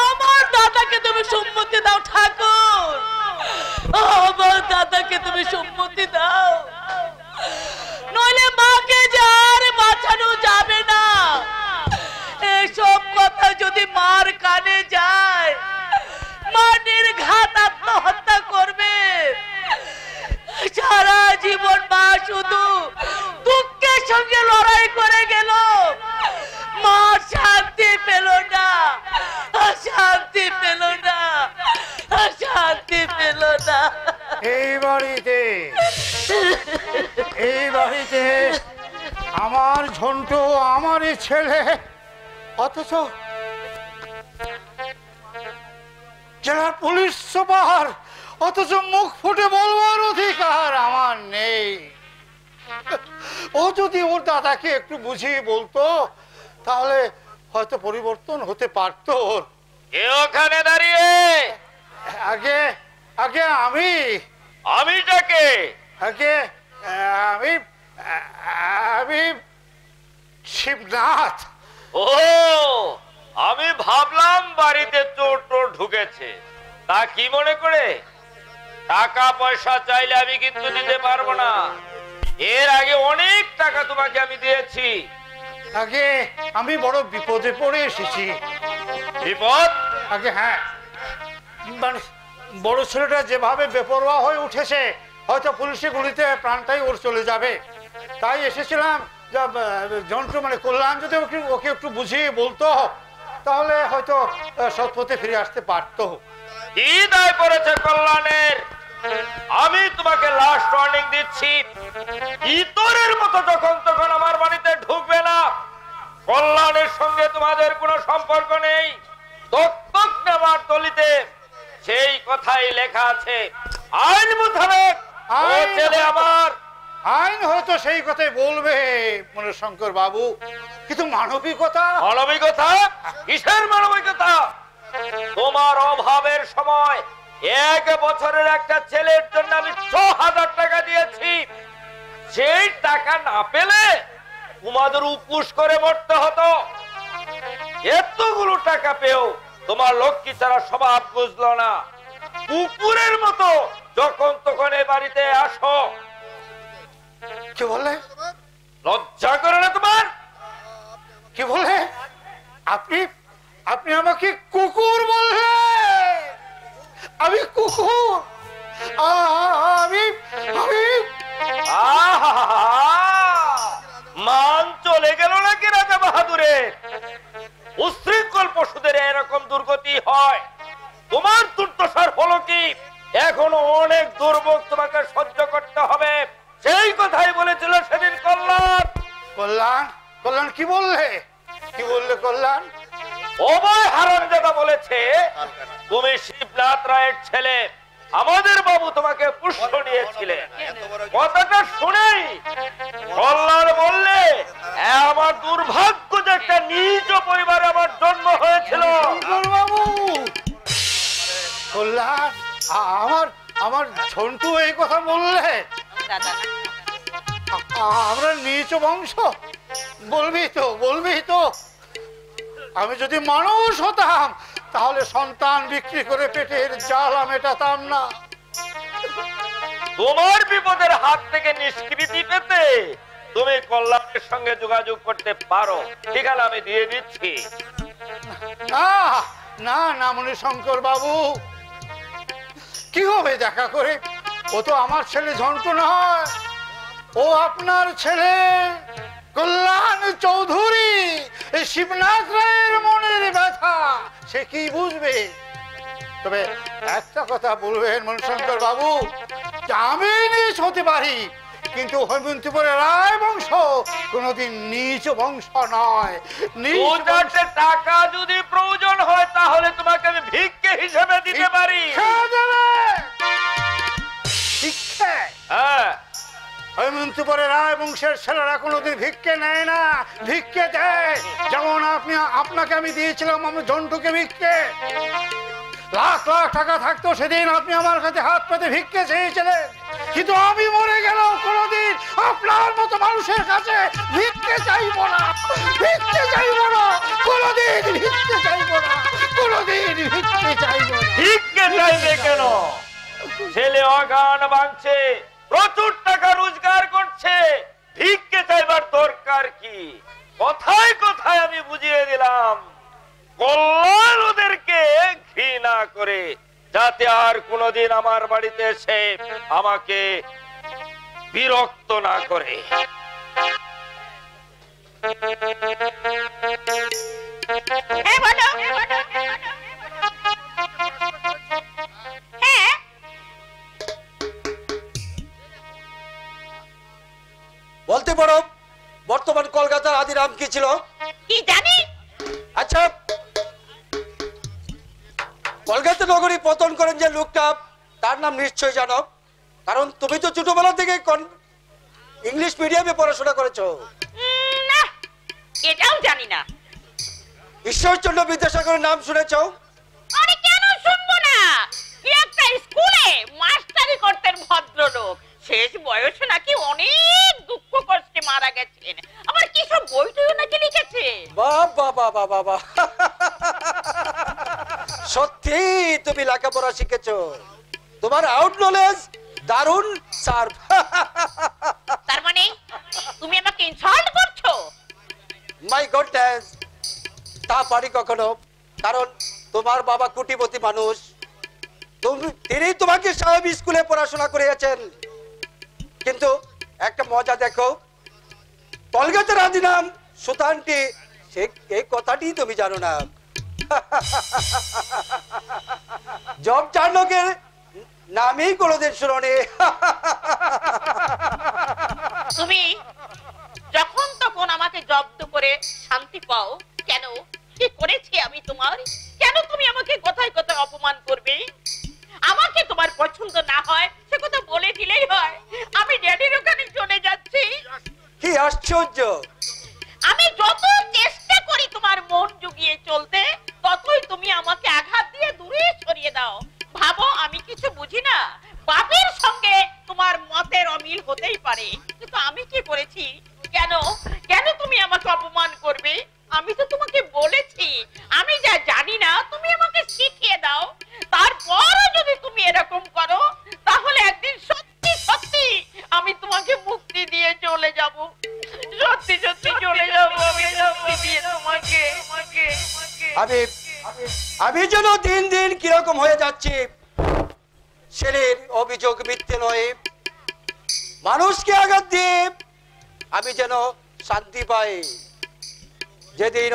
আমার দাদাকে তুমি সম্মতি দাও ঠাকুর, আমার দাদাকে তুমি সম্মতি দাও, নইলে মাকে যে আর বাঁচানো যাবে না। এসব কথা যদি মার কানে যায়, মা নির্ঘাত আত্মহত্যা করবে। সারা জীবন মা শুধু দুঃখের সঙ্গে লড়াই করে গেল, মা শান্তি পেল না, শান্তি পেল না, শান্তি পেল না। এই বাড়িতে আমার ঝন্টু আমারই ছেলে, অথচ জেলার পুলিশ সুপার, অথচ মুখ ফুটে বলবার অধিকার আমার নেই। ও যদি ওর দাদাকে একটু বুঝিয়ে বলতো তাহলে হয়তো পরিবর্তন হতে পারতো। কে ওখানে দাঁড়িয়ে? আগে আগে আমিটাকে আগে আমি শিবনাথ। ও, আমি ভাবলাম বাড়িতে চোর টোর ঢুকেছে, তা কি মনে করে? টাকা পয়সা চাইলে আমি কিন্তু দিতে পারবো না। এর আগে অনেক টাকা তোমাকে আমি দিয়েছি। আগে আমি বড় বিপদে পড়ে এসেছি। বিপদ? আগে হ্যাঁ, মানে বড় ছেলেটা যেভাবে বেপরোয়া হয়ে উঠেছে, হয়তো পুলিশে গুলিতে প্রাণটাই ওর চলে যাবে। তাই এসেছিলাম, যন্ত্র মানে কল্যাণ যদি ওকে একটু বুঝিয়ে বলতো তাহলে হয়তো সৎ পথে ফিরে আসতে পারতো। কি দায় পড়েছে কল্যাণের? আমি তোমাকে লাস্ট ওয়ার্নিং দিচ্ছি, ইতরের মতো যখন তখন আমার বাড়িতে ঢুকবে না। কল্যাণের সঙ্গে তোমাদের কোনো সম্পর্ক নেই। দত্তক নেওয়ার দলিতে সেই কথাই লেখা আছে, আইন মোতাবেক ও ছেলে আমার। আইন হয়তো সেই কথাই বলবে মনোশঙ্কর বাবু, কিন্তু মানবিকতা? মানবিকতা? কিসের মানবিকতা? তোমার অভাবের সময় 1 বছরের একটা ছেলের জন্য আমি 6000 টাকা দিয়েছি। সেই টাকা না পেলে তোমাদের উপোস করে মরতে হতো। এতগুলো টাকা পেও তোমার লক্ষ্মী ছাড়া স্বভাব বুঝলো না। কুকুরের মতো যখন তখন এ বাড়িতে আসো। কি বলে? লজ্জা করে না তোমার? কি বলে? আপনি আমাকে কুকুর বললে? আমি কুকুর? আমি মান চলে গেল নাকি রাজা বাহাদুরের? উশৃঙ্খল পশুদের এরকম দুর্গতি হয়। তোমার দুর্দশার হলো কি? এখনো অনেক দুর্ভোগ তোমাকে সহ্য করতে হবে। সেই কথাই বলেছিল সেদিন কল্যাণ। কল্যাণ কি বললে? কল্যাণ? অভয় হারামজাদা বলেছে তুমি শিবনাথ রায়ের ছেলে, আমাদের বাবু তোমাকে পুষ্প নিয়েছিলেন। কথাটা শুনেই কল্যাণ বললে আমার দুর্ভাগ্য যে একটা নিজ পরিবারে আমার জন্ম হয়েছিল। বাবু, কল্যাণ আমার ঝন্টু এই কথা বললে? আমরা নিচ বংশ? বলবি তো আমি যদি মানুষ হতাম তাহলে সন্তান বিক্রি করে পেটের জ্বালা মেটাতাম না। তোমার বিপদের হাত থেকে নিষ্কৃতি পেতে তুমি কল্যাণের সঙ্গে যোগাযোগ করতে পারো, ঠিকানা আমি দিয়ে দিচ্ছি। না মণিশঙ্কর বাবু, কি হবে দেখা করে? ও তো আমার ছেলে ঝন্টু নয়, ও আপনার ছেলে কল্যাণ চৌধুরী। শিবনাথ রায়ের মনের ব্যথা সে কি বুঝবে? তবে একটা কথা বলবেন মণিশঙ্কর বাবু, আমি নিচ হতে পারি, কিন্তু হৈমন্তীপুরের রায় বংশ কোনদিন নিচ বংশ নয়। টাকা যদি প্রয়োজন হয় তাহলে তোমাকে আমি ভিক্ষে হিসেবে দিতে পারি। হ্যাঁ, হৈমন্তীপুরের রায় বংশের ছেলেরা কোনোদিন ভিক্ষে নেয় না, ভিক্ষে দেয়। যেমন আপনাকে আমি দিয়েছিলাম আমার ঝন্টুকে ভিক্ষে। লাখ লাখ টাকা থাকতো সেদিন আপনি আমার কাছে হাত পেতে ভিক্ষে চেয়েছিলেন, কিন্তু আমি মরে গেলেও কোনোদিন আপনার মতো মানুষের কাছে ভিক্ষে চাইব না, ভিক্ষে চাইব না, কোনোদিন ভিক্ষে চাইব না, কোনোদিন ভিক্ষে চাইব না। ভিক্ষে চাইবে কেন? ছেলে অগান ভাঙছে, প্রচুর টাকা রোজগার করছে, ভিক্ষে চাইবার দরকার কি? কথায় কথায় আমি বুঝিয়ে দিলাম, কল্যাণ ওদেরকে ঘৃণা করে, যাতে আর কোনোদিন আমার বাড়িতে এসে আমাকে বিরক্ত না করে। বলতে পারো বর্তমান কলকাতার আদি নাম কি ছিল? কি জানি? আচ্ছা, কলকাতা নগরী পতন করেন যে লোকটা, তার নাম নিশ্চয় জানো, কারণ তুমি তো ছোটবেলা থেকে ইংলিশ মিডিয়ামে পড়াশোনা করেছো। না, এটাও জানি না। ঈশ্বরচন্দ্র বিদ্যাসাগরের নাম শুনেছো? আরে কেন শুনবো না? কি একটা স্কুলে মাস্টারি করতেন ভদ্রলোক, শেষ বয়সে নাকি অনেক দুঃখ কষ্টে মারা গেছেন। আবার কি সব বইটইও নাকি লিখেছে। বাবা বাবা বাবা, সত্যি তুমি লেখাপড়া শিখেছো, তোমার আউট নলেজ দারুণ শার্প। তার মানে তুমি আমাকে ইনসাল্ট করছো? মাই গডনেস, তা পারি কখনো? কারণ তোমার বাবা কোটিপতি মানুষ, তিনি তোমাকে সাহেব স্কুলে পড়াশোনা করিয়েছেন। কিন্তু একটা মজা দেখো, কলকাতার আদি নাম সুতানটি, এই কথাটি তুমি জানো না। জব চার্লকের নামেই কোনোদিন শুনোনি। তুমি যখন তখন আমাকে জব্দ করে শান্তি পাও কেন? কি করেছি আমি তোমার? কেন তুমি আমাকে কথায় কথায় অপমান করবে? আমাকে তোমার পছন্দ না হয় সে কথা বলে দিলেই হয়, আমি ড্যাডির ওখানে চলে যাচ্ছি। কি আশ্চর্য! আমি যত চেষ্টা করি তোমার মন জুগিয়ে চলতে, ততই তুমি আমাকে আঘাত দিয়ে দূরে সরিয়ে দাও। ভাবো আমি কিছু বুঝি না? বাপের সঙ্গে তোমার মতের অমিল হতেই পারে, কিন্তু আমি কি করেছি? কেন কেন তুমি আমাকে অপমান করবে? আমি তো তোমাকে বলেছি আমি যা জানি না তুমি আমাকে শিখিয়ে দাও। তারপরও যদি তুমি এরকম করো, তাহলে একদিন সত্যি সত্যি আমি তোমাকে মুক্তি দিয়ে চলে যাব। সত্যি সত্যি চলে যাব আমি, মুক্তি দিয়ে তোমাকে। আমি যেন দিন দিন কিরকম হয়ে যাচ্ছি। ছেলের অভিযোগ মিথ্যে নয়, মানুষকে আঘাত দিয়ে আমি যেন শান্তি পাই। যেদিন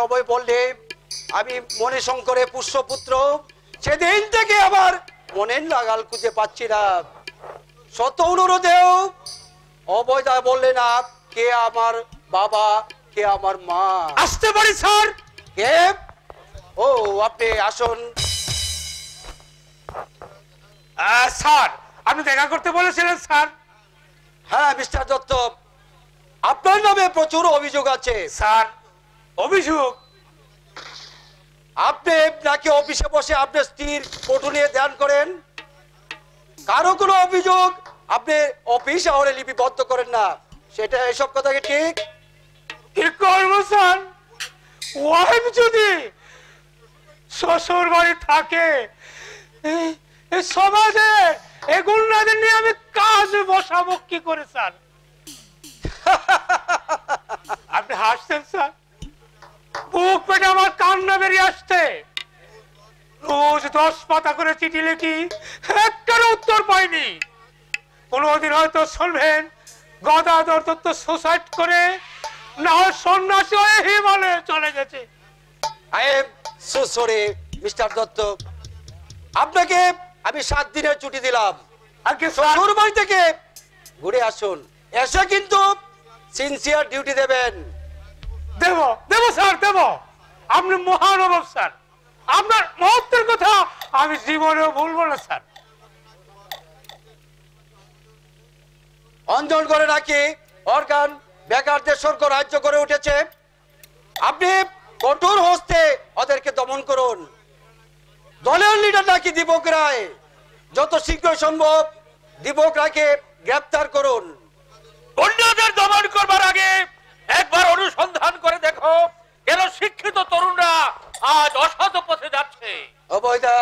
অভয় বললে আমি মনে শঙ্করে পুষ্যপুত্র, সেদিন থেকে আমার মনের লাগাল খুঁজে পাচ্ছি না। শত অনুরোধেও অভয় দা বললে না কে আমার বাবা, কে আমার মা। আসতে পারি স্যার? কে? ও, আপনি আসুন। স্যার, আপনি দেখা করতে বলেছিলেন স্যার। হ্যাঁ মিস্টার দত্ত, আপনার নামে প্রচুর অভিযোগ আছে। স্যার, অভিযোগ? আপনি নাকি অফিসে বসে আপনার স্ত্রীর ফটো নিয়ে ধ্যান করেন। কারো কোনো অভিযোগ আপনি অফিস আওয়ারে লিপিবদ্ধ করেন না, সেটা এসব কথা কি ঠিক? কি করবো স্যার? ওয়াইফ যদি শ্বশুর বাড়ি থাকে, এই সমাজে এগুলোদের নিয়ে আমি কাজ বসাবো কি করে স্যার? আপনি হাসছেন স্যার, বুক পেটে আমার কান্না বেরিয়ে আসছে। রোজ 10 পাতা করে চিঠি লিখি, একটার উত্তর পাইনি। কোনদিন হয়তো শুনবেন গদাধর দত্ত সুসাইড করে, না হয় সন্ন্যাসী হয়ে হিমালয়ে চলে গেছে। I am so sorry mister Dutta, আপনাকে আমি 7 দিনের ছুটি দিলাম। আগে শ্বশুর বাড়ি থেকে ঘুরে আসুন, এসে কিন্তু সিনসিয়ার ডিউটি দেবেন। দেব স্যার, দেব। আপনি মহানুভব স্যার, আপনার মহত্বের কথা আমি জীবনেও ভুলবো না স্যার। অঞ্জন করে নাকি অর্গান বেকারদের স্বর্গ রাজ্য করে উঠেছে। আপনি কঠোর হস্তে ওদেরকে দমন করুন, দলের লিডার নাকি দীপক রায়। যত শীঘ্র সম্ভব দীপক রায়কে গ্রেপ্তার করুন। গুন্ডাদের দমন করবার আগে একবার অনুসন্ধান করে দেখো কেন শিক্ষিত তরুণরা আজ অসৎ পথে যাচ্ছে। অবৈধা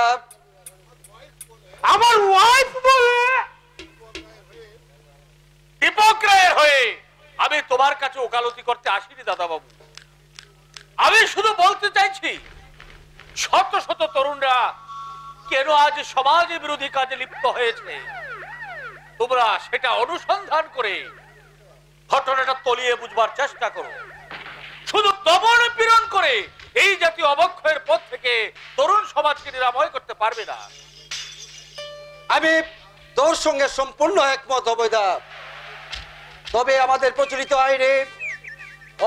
আমার ওয়াইফ বলে দীপক রায়ের হয়ে আমি তোমার কাছে ওকালতি করতে আসিনি দাদা বাবু। আমি শুধু বলতে চাইছি শত শত তরুণরা কেন আজ সমাজ বিরোধী কাজে লিপ্ত হয়েছে, তোমরা সেটা অনুসন্ধান করে ঘটনাটা তলিয়ে বুঝবার চেষ্টা করো। শুধু দমন পীড়ন করে এই জাতীয় অবক্ষয়ের পথ থেকে তরুণ সমাজকে নিরাময় করতে পারবে না। আমি তোর সঙ্গে সম্পূর্ণ একমত অবৈধা। তবে আমাদের প্রচলিত আইনে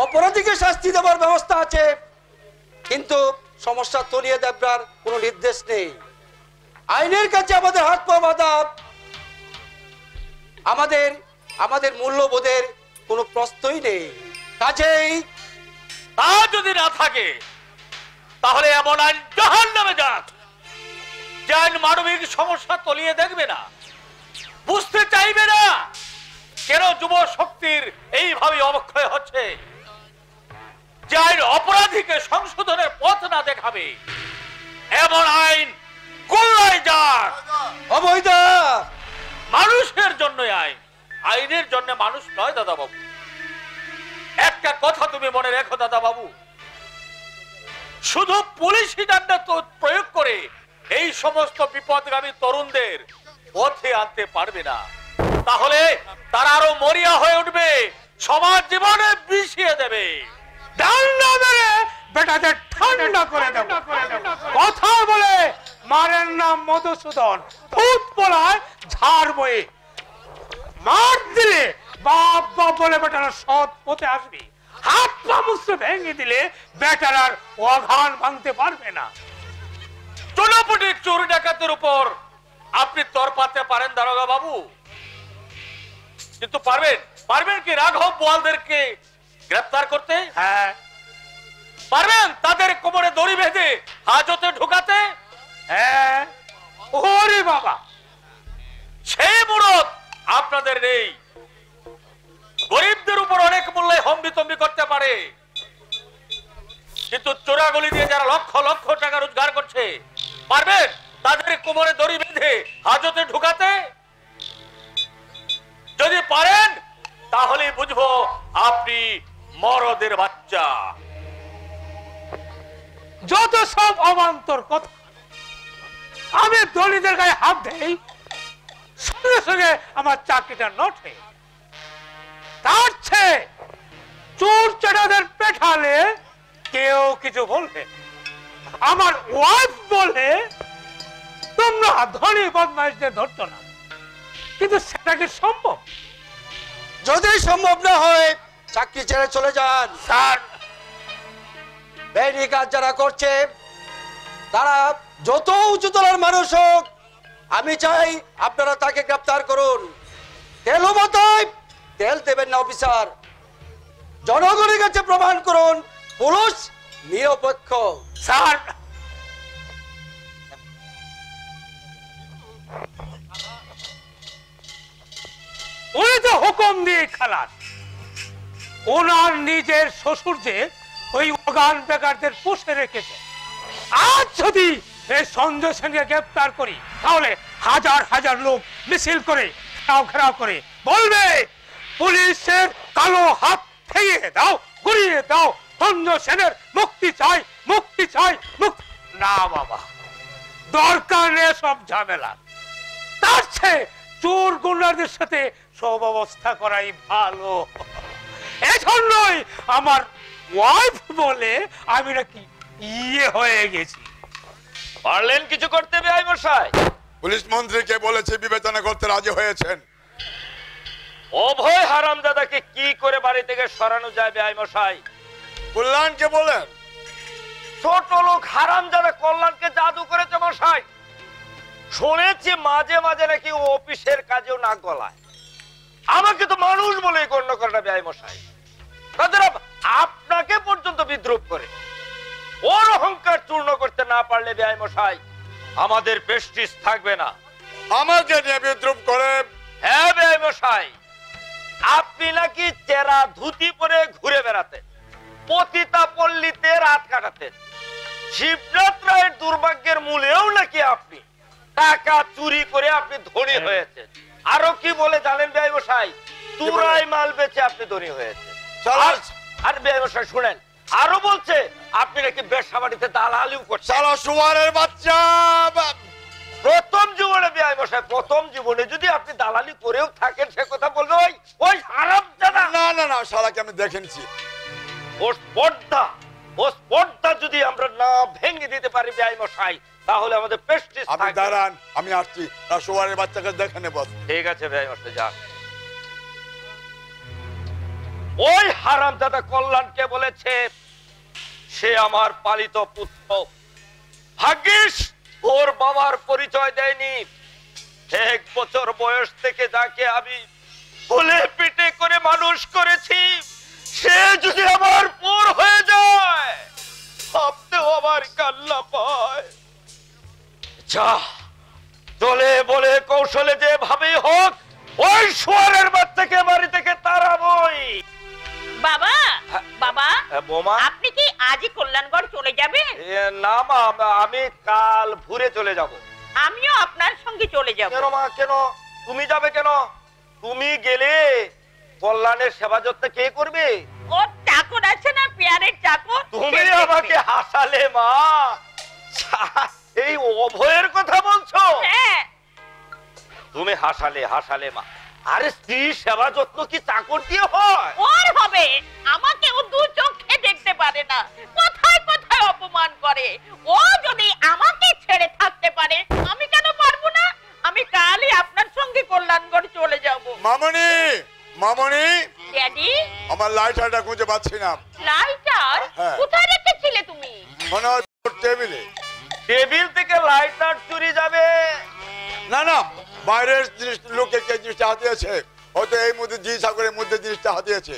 অপরাধীকে শাস্তি দেওয়ার ব্যবস্থা আছে, কিন্তু সমস্যা তলিয়ে দেবার কোনো নির্দেশ নেই। আইনের কাছে আমাদের হাত পা বাঁধা, আমাদের মূল্যবোধের কোনো প্রশ্নই নেই। কাজেই তা যদি না থাকে তাহলে এমন আইন জাহান্নামে যাক, যে আইন মানবিক সমস্যা তলিয়ে দেখবে না, বুঝতে চাইবে না কেন যুব শক্তির এইভাবে অবক্ষয় হচ্ছে, যে আইন অপরাধীকে সংশোধনের পথ না দেখাবে, এমন আইন গোল্লায় যাক। অবৈধা মানুষের জন্য আইন, আইনের জন্য মানুষ নয় দাদা বাবু। একটা কথা তুমি মনে রেখো দাদা বাবু, শুধু পুলিশি ডান্ডা তো প্রয়োগ করে এই সমস্ত বিপদগামী তরুণদের পথে আনতে পারবে না। তাহলে তারা আরো মরিয়া হয়ে উঠবে, সমাজ জীবনে বিষিয়ে দেবে। ডান্ডা মেরে বেটাদের ঠান্ডা করে দেব। কথা বলে মারের নাম মধুসূদন, ভূত বলায় ঝাড় বয়ে। মার দিলে বাপ বাপ বলে বেটারা সৎ পথে আসবে, হাত পা মুসে ভেঙে দিলে বেটারার অঘান ভাঙতে পারবে না। চুনাপুটি চোর ডাকাতের উপর আপনি তরপাতে পারেন দারোগা বাবু, কিন্তু পারবেন কি রাঘব বোয়ালদেরকে গ্রেফতার করতে? হ্যাঁ পারবেন তাদের কোমরে দড়ি বেঁধে হাজতে ঢুকাতে? হ্যাঁ, ওরে বাবা, সেই মুরত আপনাদের নেই। গরিবদের উপর অনেক মূল্যে হম্বিতম্বি করতে পারে, কিন্তু চোরাগুলি দিয়ে যারা লক্ষ লক্ষ টাকা রোজগার করছে, পারবেন তাদের কোমরে দড়ি বেঁধে হাজতে ঢুকাতে? যদি পারেন তাহলে বুঝবো আপনি মরদের বাচ্চা। যত সব অবান্তর কথা। আমি দলিতদের গায়ে হাত দেই, সঙ্গে সঙ্গে আমার চাকরিটা নটে। তার চেয়ে চোর চেটাদের পেঠালে কেউ কিছু বলবে, আমার ওয়াইফ বলে তোমরা ধনী বদমাইশদের ধরতো না, কিন্তু সেটা কি সম্ভব? যদি সম্ভব না হয় চাকরি ছেড়ে চলে যান। স্যার, বেআইনি কাজ যারা করছে তারা যত উঁচু তলার মানুষ হোক, আমি চাই আপনারা তাকে গ্রেফতার করুন। তেল মাথায় তেল দেবেন না অফিসার, জনগণের কাছে প্রমাণ করুন পুলিশ নিরপেক্ষ। স্যার, উনি তো হুকুম দিয়ে খালাস। ওনার নিজের শ্বশুর যে ওই অগান বেকারদের পুষে রেখেছে। আজ যদি এই সঞ্জয় সেনকে গ্রেফতার করি, তাহলে হাজার হাজার লোক মিছিল করে ঘেরাও করে বলবে পুলিশের কালো হাত ভেঙে দাও, গুড়িয়ে দাও, সঞ্জয় সেনের মুক্তি চাই, মুক্তি চাই, মুক্তি। না বাবা, দরকার নেই সব ঝামেলা। তার চেয়ে চোর গুন্ডাদের সাথে সব অবস্থা করাই ভালো। এজন্যই আমার ওয়াইফ বলে আমি নাকি ইয়ে হয়ে গেছি। পারলেন কিছু করতে বেআই মশাই? পুলিশ মন্ত্রীকে বলেছে বিবেচনা করতে রাজি হয়েছেন। অভয় হারামজাদাকে কি করে বাড়ি থেকে সরানো যায় বেআই মশাই? কল্যাণকে বলেন। ছোট লোক হারামজাদা কল্যাণকে জাদু করেছে মশাই। শুনেছি মাঝে মাঝে নাকি ও অফিসের কাজেও নাক গলায়। আমাকে তো মানুষ বলেই গণ্য করে না বেআই মশাই। তাছাড়া আপনাকে পর্যন্ত বিদ্রুপ করে। ওর অহংকার চূর্ণ করতে না পারলে বেআই মশাই আমাদের প্রেস্টিজ থাকবে না। আমাকে নিয়ে বিদ্রুপ করে। হ্যাঁ বেআই মশাই, আপনি নাকি চেরা ধুতি পরে ঘুরে বেড়াতেন, পতিতা পল্লীতে রাত কাটাতেন, শিবনাথ রায়ের দুর্ভাগ্যের মূলেও নাকি আপনি টাকা চুরি করে আপনি ধনী হয়েছেন। আরো কি বলে জানেন বেআই মশাই? তুরাই মাল বেচে আপনি ধনী হয়েছেন। আর বেআই মশাই শুনেন, আরো বলছে আপনি নাকি বেশ্যাবাড়িতে দালালিও করছেন। সারা শুয়ারের বাচ্চা। প্রথম জীবনে বেআই মশাই, প্রথম জীবনে যদি আপনি দালালি করেও থাকেন সে কথা বলবে ওই হারামজাদা। না না না, শালাকে আমি দেখেছি। ও স্পর্ধা যদি আমরা না ভেঙে দিতে পারি বেআই মশাই, তাহলে আমাদের প্রেস্টিজ আপনি থাকবে। দাঁড়ান, আমি আসছি। তার শুয়ারের বাচ্চাকে দেখে নেব। ঠিক আছে বেআই মশাই, যান। ওই হারামজাদা কল্যাণকে বলেছে সে আমার পালিত পুত্র। ভাগ্যিস ওর বাবার পরিচয় দেয়নি। 1 বছর বয়স থেকে যাকে আমি কোলে পিঠে করে মানুষ করেছি, সে যদি আমার পর হয়ে যায়, ভাবতেও আমার কান্না পায়। যা চলে বলে কৌশলে যেভাবেই হোক ওই শুয়ারের বাচ্চাকে বাড়ি থেকে তাড়াবই। বাবা, বাবা, বোমা, আপনি কি আজই কল্যাণগড় চলে যাবেন? না মা, আমি কাল ভোরে চলে যাব। আমিও আপনার সঙ্গে চলে যাব। কেন মা, কেন? তুমি যাবে কেন? তুমি গেলে কল্যাণের সেবা যত্ন কে করবে? ও চাকর আছে না, পেয়ারের চাকর। তুমি আমাকে হাসালে মা। এই অভয়ের কথা বলছো? হ্যাঁ। তুমি হাসালে মা। আরে স্ত্রী সেবা যত্ন কি চাকর দিয়ে হয়? ওর হবে। আমাকে ও দু চোখে দেখতে পারে না, কোথায় কোথায় অপমান করে। ও যদি আমাকে ছেড়ে থাকতে পারে, আমি কেন পারবো না? আমি কালই আপনার সঙ্গে কল্যাণগড় চলে যাব। মামনি, মামনি, ড্যাডি, আমার লাইটারটা খুঁজে পাচ্ছি না। লাইটার হ্যাঁ। কোথায় রেখেছিলে তুমি? মনে হয় টেবিলে। টেবিল থেকে লাইটার চুরি যাবে? না না, বাইরের জিনিস লোকে কে জিনিসটা হাতিয়েছে, হয়তো এই মধ্যে জি সাগরের মধ্যে জিনিসটা হাতিয়েছে।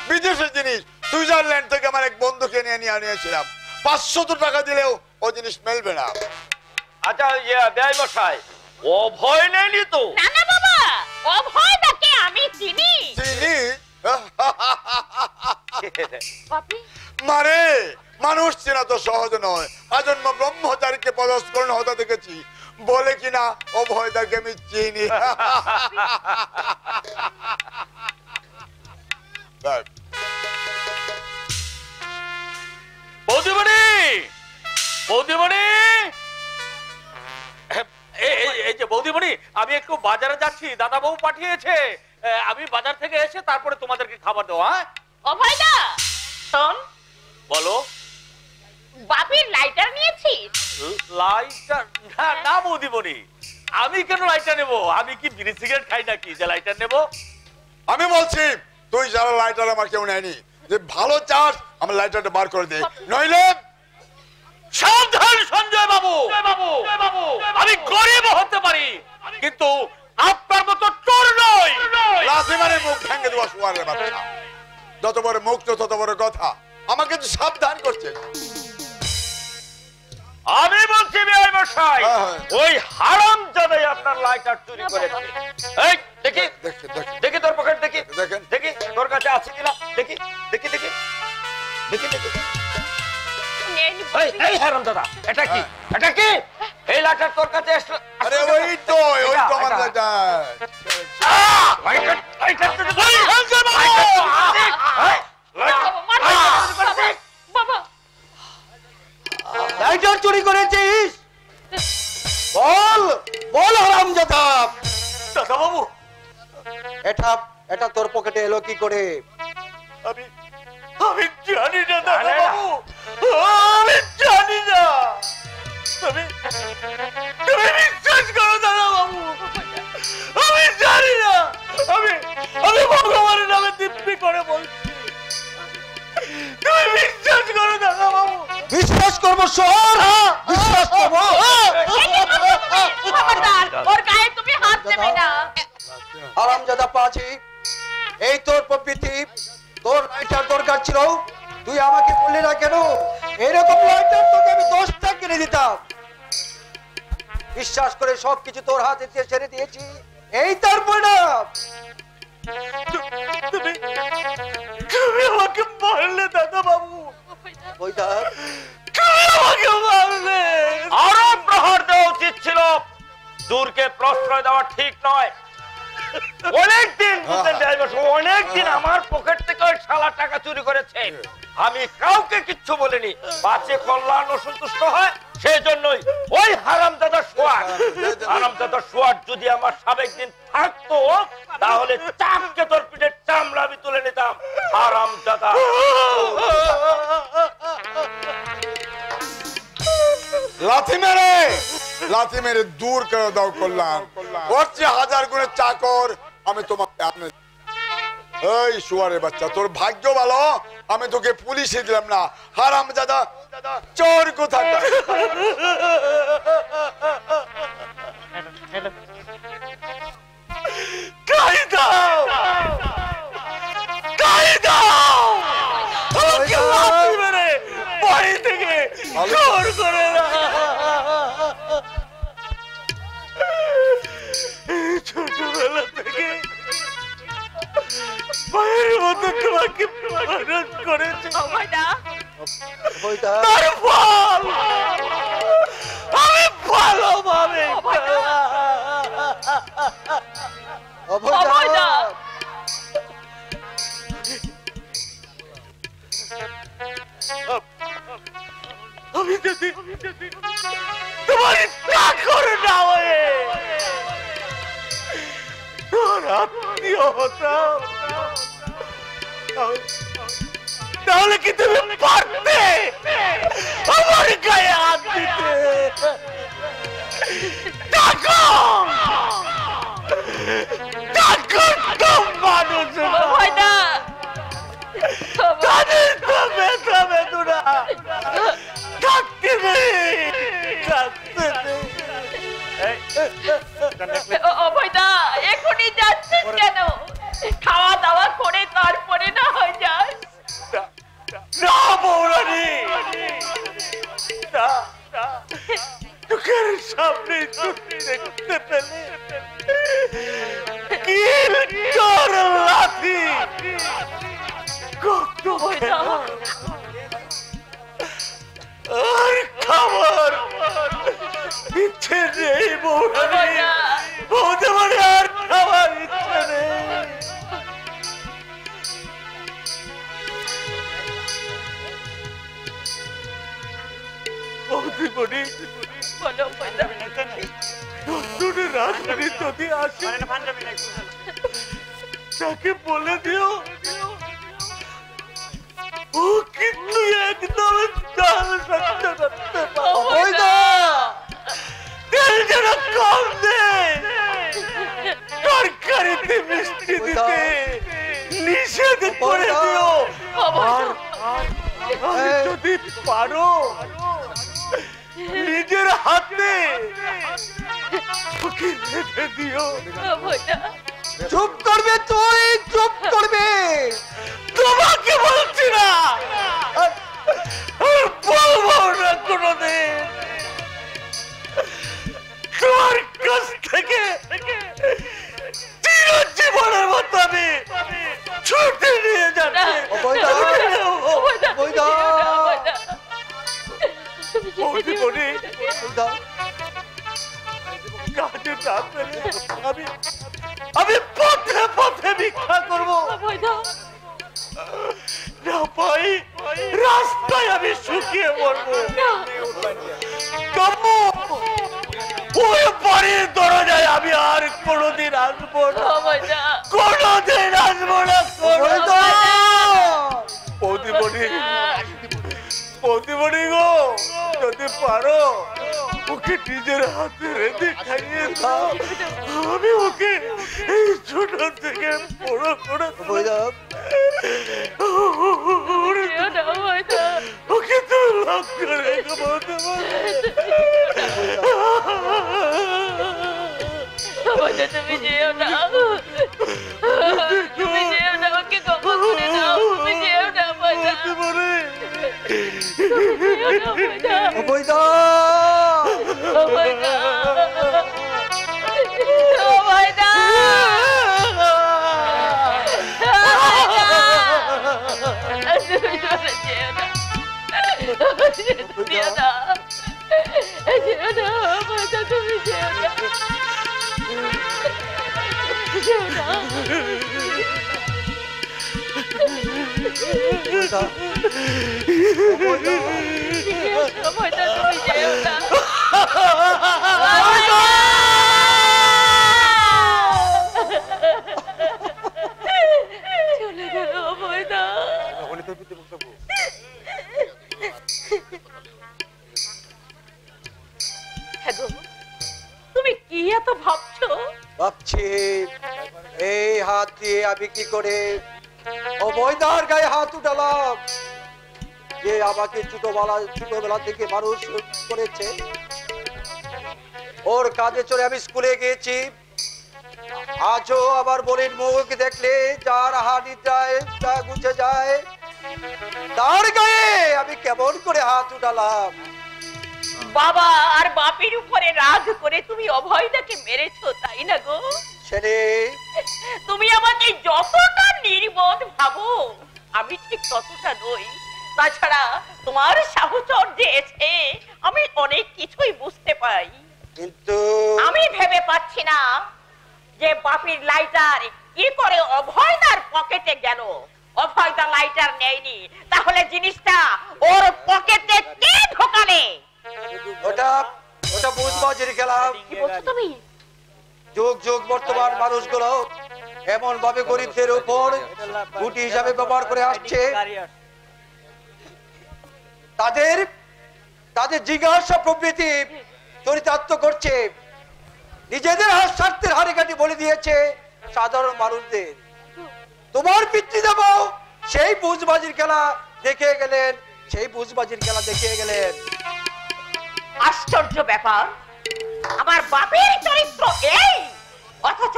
বিদেশের জিনিস, সুইজারল্যান্ড থেকে আমার এক বন্ধুকে নিয়ে আনিয়েছিলাম। 500 টাকা দিলেও ও জিনিস মেলবে না। আচ্ছা বেআই মশাই, অভয় নেই তো? না না বাবা, অভয়দাকে আমি চিনি। চিনি? বাপি, মারে, মানুষ চেনা তো সহজ নয়। আজন্ম ব্রহ্মচারীকে পদস্খলন হতে দেখেছি বলে কিনা অভয়দাকে আমি চিনি। বৌদিমণি, বৌদিমণি, এই যে বৌদিমণি, আমি একটু বাজারে যাচ্ছি, দাদা বাবু পাঠিয়েছে। আমি বাজার থেকে এসে তারপরে তোমাদেরকে খাবার দেবো। হ্যাঁ অভয়দা শোন। বলো। বাপির লাইটার নিয়েছিস? লাইটার? না বৌদিমণি, আমি কেন লাইটার নেবো? আমি কি বিড়ি সিগারেট খাই নাকি যে লাইটার নেবো? আমি বলছি তুই যারা লাইটার আমার কেউ নেয়নি, যে ভালো চাস আমার লাইটারটা বার করে দে, নইলে সাবধান সঞ্জয় বাবু। আমি গরিব হতে পারি, কিন্তু আপনার মতো চোর নই। লাসিমানের মুখ ভেঙে দেওয়া শুয়ারের বাচ্চা। যত বড় মুখ তো তত বড় কথা। আমাকে তো সাবধান করছে। আমি বলছি বেআই মশাই, ওই হারামজাদাই আপনার লাইটার চুরি করেছে। এই দেখি দেখি তোর পকেট, দেখি দেখি তোর কাছে আছে কিনা, দেখি দেখি দেখি দেখি দেখি। এই হারামজাদা, এটা কি? এটা কি? এই লাইটার তোর কাছে আসলো? আরে ওই তো আমার লাইটার। লাইটার লাইটার বাবা, লাইটার চুরি করেছিস? বল বল হারামজাদা। দাদা বাবু, এটা তোর পকেটে এলো কি করে? আমি জানি না দাদা বাবু, আমি জানি না। তুমি বিশ্বাস করো দাদা বাবু, আমি জানি না। আমি ভগবানের নামে দিব্যি করে বলছি, তুমি বিশ্বাস করো দাদা বাবু। বিশ্বাস করবো শোর, বিশ্বাস করবো। খবরদার, ওর গায়ে তুমি হাত দেবে না। হারামজাদা পাজি, এই তোর প্রবৃত্তি, তোর লাইটার দরকার ছিল, তুই আমাকে বললি না কেন? এরকম লাইটার তোকে আমি 10টা কিনে দিতাম। বিশ্বাস করে সবকিছু তোর হাতে দিয়ে ছেড়ে দিয়েছি, এই তার পরিণাম। তুমি আমাকে মারলে দাদা বাবু, বৈদা তুমি আমাকে মারলে। আরো প্রহার দেওয়া উচিত ছিল, দূরকে প্রশ্রয় দেওয়া ঠিক নয়। অনেকদিন অনেকদিন আমার পকেট থেকে ওই শালা টাকা চুরি করেছে, আমি কাউকে কিচ্ছু বলিনি। পাছে কল্যাণ অসন্তুষ্ট হয়, সেই জন্যই ওই হারামজাদা সোয়াট যদি আমার সাবেক দিন থাকতো, তাহলে চাপকে তোর পিঠের চামড়া আমি তুলে নিতাম। হারামজাদা লাথি মেরে দূর করে দাও কল্যাণ। ওর চেয়ে 1000 গুণের চাকর আমি তোমাকে আনে। এই শুয়ারের বাচ্চা, তোর ভাগ্য ভালো আমি তোকে পুলিশে দিলাম না, হারামজাদা চোর কোথাকার। বাড়ি থেকে চোর করে না। ছোটবেলা থেকে মায়ের মতো তোমাকে মানুষ করেছে, তার ফল আমি ভালোভাবে আমি যদি তোমার চাকর না হয়ে তোর আত্মীয় হতাম, তাহলে কি তুমি পারতে আমার গায়ে হাত দিতে? মানুষ তাদের তো ব্যথা বেদনা থাকতে নেই, থাকতে নেই। অভয়দা এখনই যাচ্ছিস কেন? খাওয়া দাওয়া করে তারপরে না হয়ে যাস। না বৌরানী, চোখের সামনে দেখতে পেলে কি তোর লাথি কত আর খাবার ইচ্ছে নেই বৌরানী, বলতে পারে আর খাবার ইচ্ছে নেই। রাজধানী যদি আসে তাকে বলে দিও ও কিন্তু একদম চাল সত্য করতে তেল যেন কম দেয়, তরকারিতে মিষ্টি দিতে নিষেধ করে দিও। আর যদি পারো নিজের হাতে ওকে রেখে দিও। চুপ করবে তুই, চুপ করবে। তোমাকে বলছি না, বলবো না কোনদিন। তোমার কাছ থেকে চিরজীবনের মতো আমি ছুটি নিয়ে যাচ্ছি। কাজে না পেলে আমি পথে পথে ভিক্ষা করবো, না পাই রাস্তায় আমি শুকিয়ে মরবো। তবু ওই বাড়ির দরজায় আমি আর কোনোদিন আসবো না, কোনোদিন আসবো না। প্রতিমণি গো, যদি পারো ওকে নিজের হাতে রেঁধে খাইয়ে দাও, আমি ওকে এই ছোট থেকে বড় করে ওকে তো লক্ষ্য রেখে বলতে পারো। তুমি যেও না, তুমি যেও না, ওকে ক্ষমা করে দাও, তুমি যেও না। অবৈধ যেও না, যেও না, যেও না, অভয়দা তুমি যেও না, যেও না। অভয়দা তুমি যেও না। চলে গেল অভয়দা। হ্যাঁ গো, তুমি কি এত ভাবছো? ভাবছি এই হাত দিয়ে আমি কি করে অবৈধার গায়ে হাত উঠালাম, যে আমাকে ছোটবেলা থেকে মানুষ করেছে। ওর কাজে চলে আমি স্কুলে গিয়েছি, আজও আবার বলির মুখ দেখলে যার হাড়ি যায় তা গুছে যায়, তার গায়ে আমি কেমন করে হাত উঠালাম। বাবা আর বাপের উপরে রাগ করে তুমি অভয়দাকে মেরেছো, তাই না গো? ছেলে, তুমি আমাকে যতটা নির্বোধ ভাবো আমি ঠিক ততটা নই। তাছাড়া তোমার সাহচর্যে এসে আমি অনেক কিছুই বুঝতে পাই, কিন্তু আমি ভেবে পাচ্ছি না যে বাপির লাইটার কি করে অভয়দার পকেটে গেল। অভয়দা লাইটার নেয়নি, তাহলে জিনিসটা ওর পকেটে কে ঢোকালে? ওটা বুঝবাজির খেলা। কি বলছো তুমি? যুগ যুগ বর্তমান মানুষগুলো এমন ভাবে গরিবদের উপর গুটি হিসাবে ব্যবহার করে আসছে, তাদের জিজ্ঞাসা প্রবৃত্তি চরিতার্থ করছে, নিজেদের স্বার্থের হাড়ি কাটি বলে দিয়েছে সাধারণ মানুষদের। তোমার পিতৃদেব সেই বুঝবাজির খেলা দেখিয়ে গেলেন, আশ্চর্য ব্যাপার, আমার বাপের চরিত্র এই, অথচ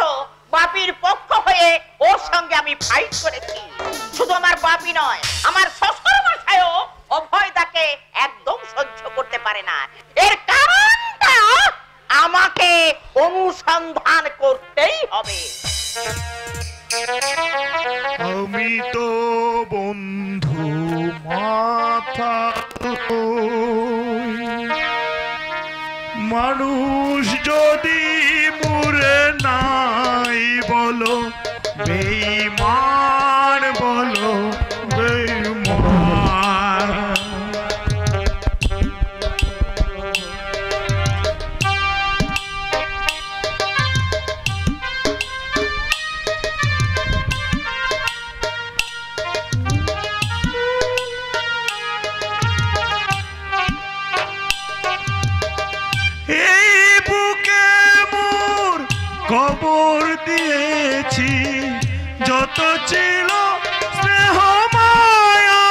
বাপির পক্ষ হয়ে ওর সঙ্গে আমি ফাইট করেছি। শুধু আমার বাপি নয়, আমার শ্বশুর মশাইও অভয়দাকে একদম সহ্য করতে পারে না। এর কারণটা আমাকে অনুসন্ধান করতেই হবে। আমি তো বন্ধু মাথা মানুষ যদি মরে নাই বলো বেঈমান, বলো বেঈমান। খবর দিয়েছি যত ছিল স্নেহ মায়া,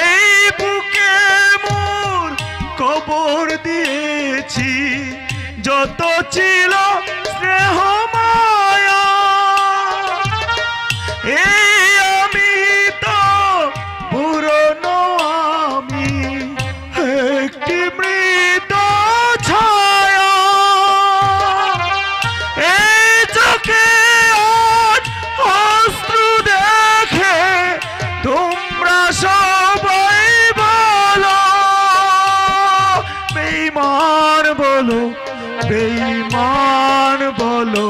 এই বুকে মোর খবর দিয়েছি যত ছিল স্নেহ মায়া। এই আমি তো পুরনো, আমি একটি মৃত ছায়া। এই চোখে আজ অশ্রু দেখে তোমরা সবাই বলো বেঈমান, বলো বেঈমান, বলো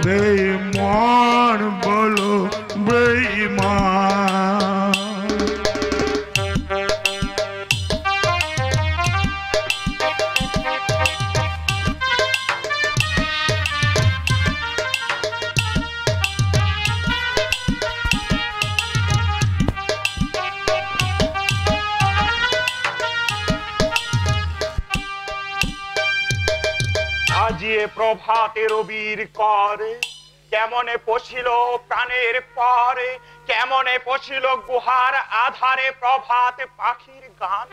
বেঈমান, বলো বেঈমান। আজিয়ে প্রভাতে রবির করে, কেমনে পশিল প্রাণের পরে, কেমনে পশিল গুহার আধারে প্রভাত পাখির গান।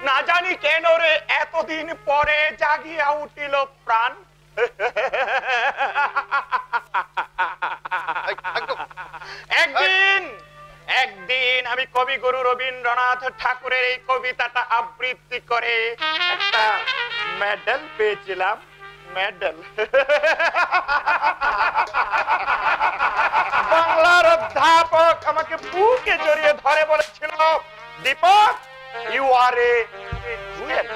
না জানি কেন রে এতদিন পরে জাগিয়া উঠিল প্রাণ। একদিন আমি কবি কবিগুরু রবীন্দ্রনাথ ঠাকুরের এই কবিতাটা আবৃত্তি করে একটা মেডেল পেয়েছিলাম। মেডেল বাংলার অধ্যাপক আমাকে বুকে জড়িয়ে ধরে বলেছিল, দীপক ইউ আর এ জুয়েল।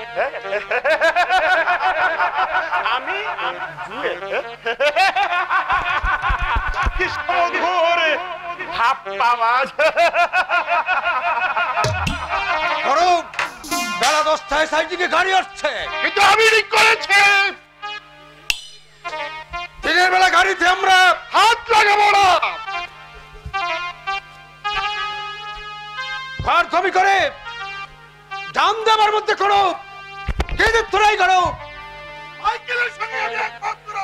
আমি জুয়েল কি সুমধুর হাপ্পা মাছ। বেলা 10টায় সাইড দিকে গাড়ি আসছে, কিন্তু আমি ঠিক করেছি দিনের বেলা গাড়িতে আমরা হাত লাগাবো না। ঘর জমি করে জান দেবার মধ্যে করো, কিন্তু তোরাই করো। মাইকেলের সঙ্গে আমি একমাত্র।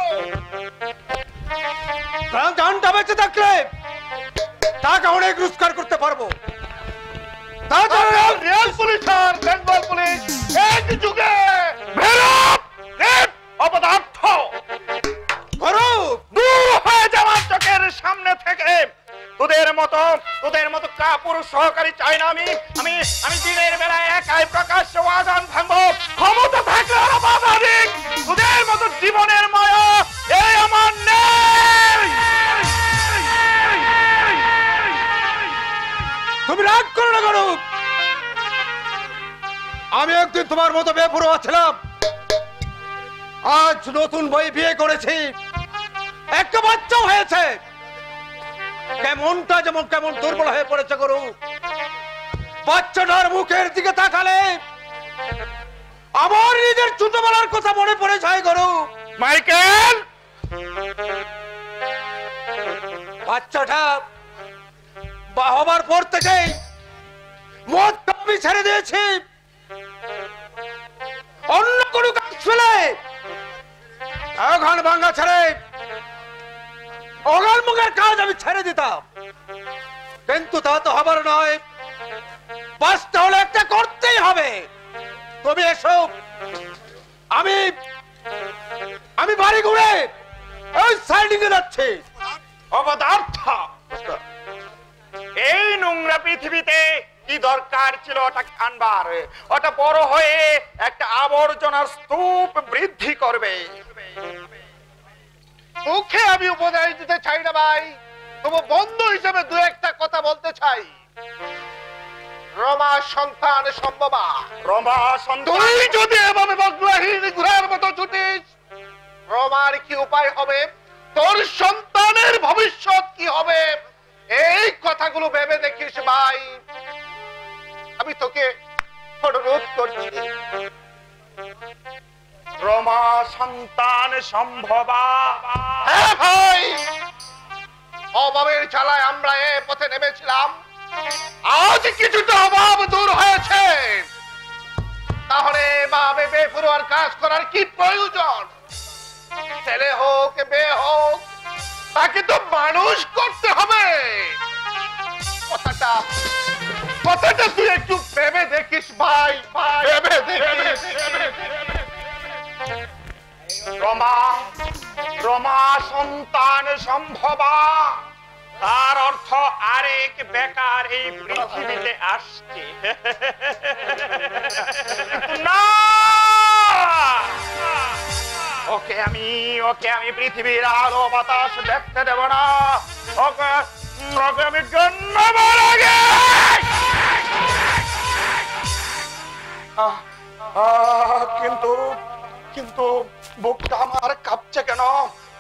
জানটা বেঁচে থাকলে তাকে অনেক রোজগার করতে পারবো। তাছাড়া রিয়াল পুলিশ আর বেঙ্গল পুলিশ এক যুগে অপদার্থ দূর হয়ে যাওয়ার চোখের সামনে থেকে। তোদের মতো কাপুরুষ সহকারী চাই না আমি। আমি আমি দিনের বেলায় একাই প্রকাশ্য আজান ভাঙবো, ক্ষমতা থাকলে আরো বাধা দিক। তোদের মতো জীবনের মায়া এই আমার নেই। তুমি রাগ করো না করো, আমি একদিন তোমার মতো বেপরোয়া ছিলাম, আজ নতুন বই বিয়ে করেছি, একটা বাচ্চাও হয়েছে। কেমনটা যেমন কেমন দুর্বল হয়ে পড়েছে গরু। বাচ্চাটার মুখের দিকে তাকালে আমার নিজের ছোটবেলার কথা মনে পড়ে যায় গরু। মাইকেল, বাচ্চাটা হবার পর থেকে মদ কাপি ছেড়ে দিয়েছি, অন্য কোনো কাজ ফেলে ওখান ভাঙ্গা ছেড়ে অগাল মুখের কাজ আমি ছেড়ে দিতাম। কিন্তু তা তো হবার নয়, বাঁচতে হলে একটা করতেই হবে। তুমি এসো, আমি আমি বাড়ি ঘুরে ওই সাইডিং এ যাচ্ছি। অপদার্থ, এই নোংরা পৃথিবীতে কি দরকার ছিল ওটা আনবার? ওটা বড় হয়ে একটা আবর্জনার স্তূপ বৃদ্ধি করবে। মুখে আমি উপদেশ দিতে চাই না ভাই, তবু বন্ধু হিসেবে দু একটা কথা বলতে চাই। রমা সন্তান সম্ভবা, রমা সন্তান। তুই যদি এভাবে বগলাহীন ঘোড়ার মতো ছুটিস, রমার কি উপায় হবে? তোর সন্তানের ভবিষ্যৎ কি হবে? এই কথাগুলো ভেবে দেখিস ভাই। আমি তোকে অনুরোধ করছি, রমা সন্তান সম্ভবা। হ্যাঁ ভাই, অভাবের জ্বালায় আমরা এ পথে নেমেছিলাম, আজ কিছুটা অভাব দূর হয়েছে। তাহলে বাবে বেপরোয়ার কাজ করার কি প্রয়োজন? ছেলে হোক মেয়ে হোক, তাকে তো মানুষ করতে হবে। কথাটা তুই একটু ভেবে দেখিস ভাই, ভেবে দেখিস। রমা সন্তান সম্ভবা, তার অর্থ আরেক বেকার এই পৃথিবীতে আসছে না। ওকে আমি পৃথিবীর আলো বাতাস দেখতে দেব না। ওকে আমি জন্মাবার আগে কিন্তু বুকটা আমার কাঁপছে কেন?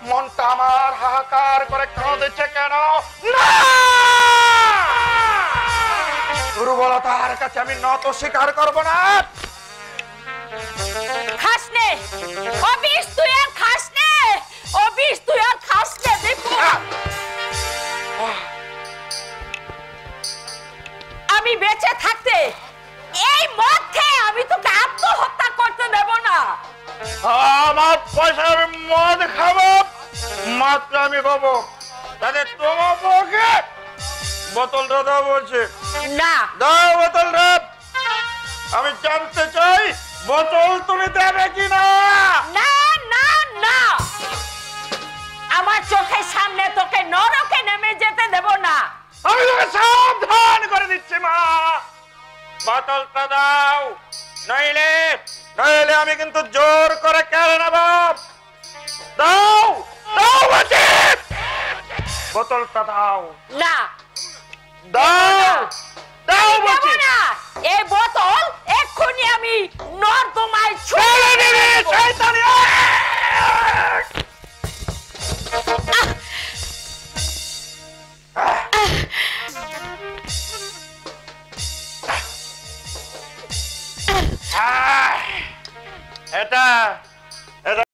মনটা আমার হাহাকার করে কাঁদছে কেন? দুর্বলতার কাছে আমি নত স্বীকার করব না। খাসনে অবিশ, তুই আর খাসনে অবিশ, তুই আর খাসনে। দেখো আমি বেঁচে থাকতে এই মদ খেয়ে আমি তোকে আত্মহত্যা করতে দেব না। আমার পয়সার মদ খাবো মাত্র আমি খাবো, তাহলে তোমার পক্ষে বোতলটা দাও বলছে না। দাও বোতলটা, আমি জানতে চাই বোতল তুমি দেবে কিনা। না না না, আমার চোখের সামনে তোকে নরকে নেমে যেতে দেব না। আমি তোকে সাবধান করে দিচ্ছি মা, বোতলটা দাও, নইলে নইলে আমি কিন্তু জোর করে কেড়ে নেব। দাও দাও বলছি, বোতলটা দাও, না দাও দাও বলছি। এই বোতল এক্ষুনি আমি নর্দমায় ছেড়ে দিবি শয়তানি। এটা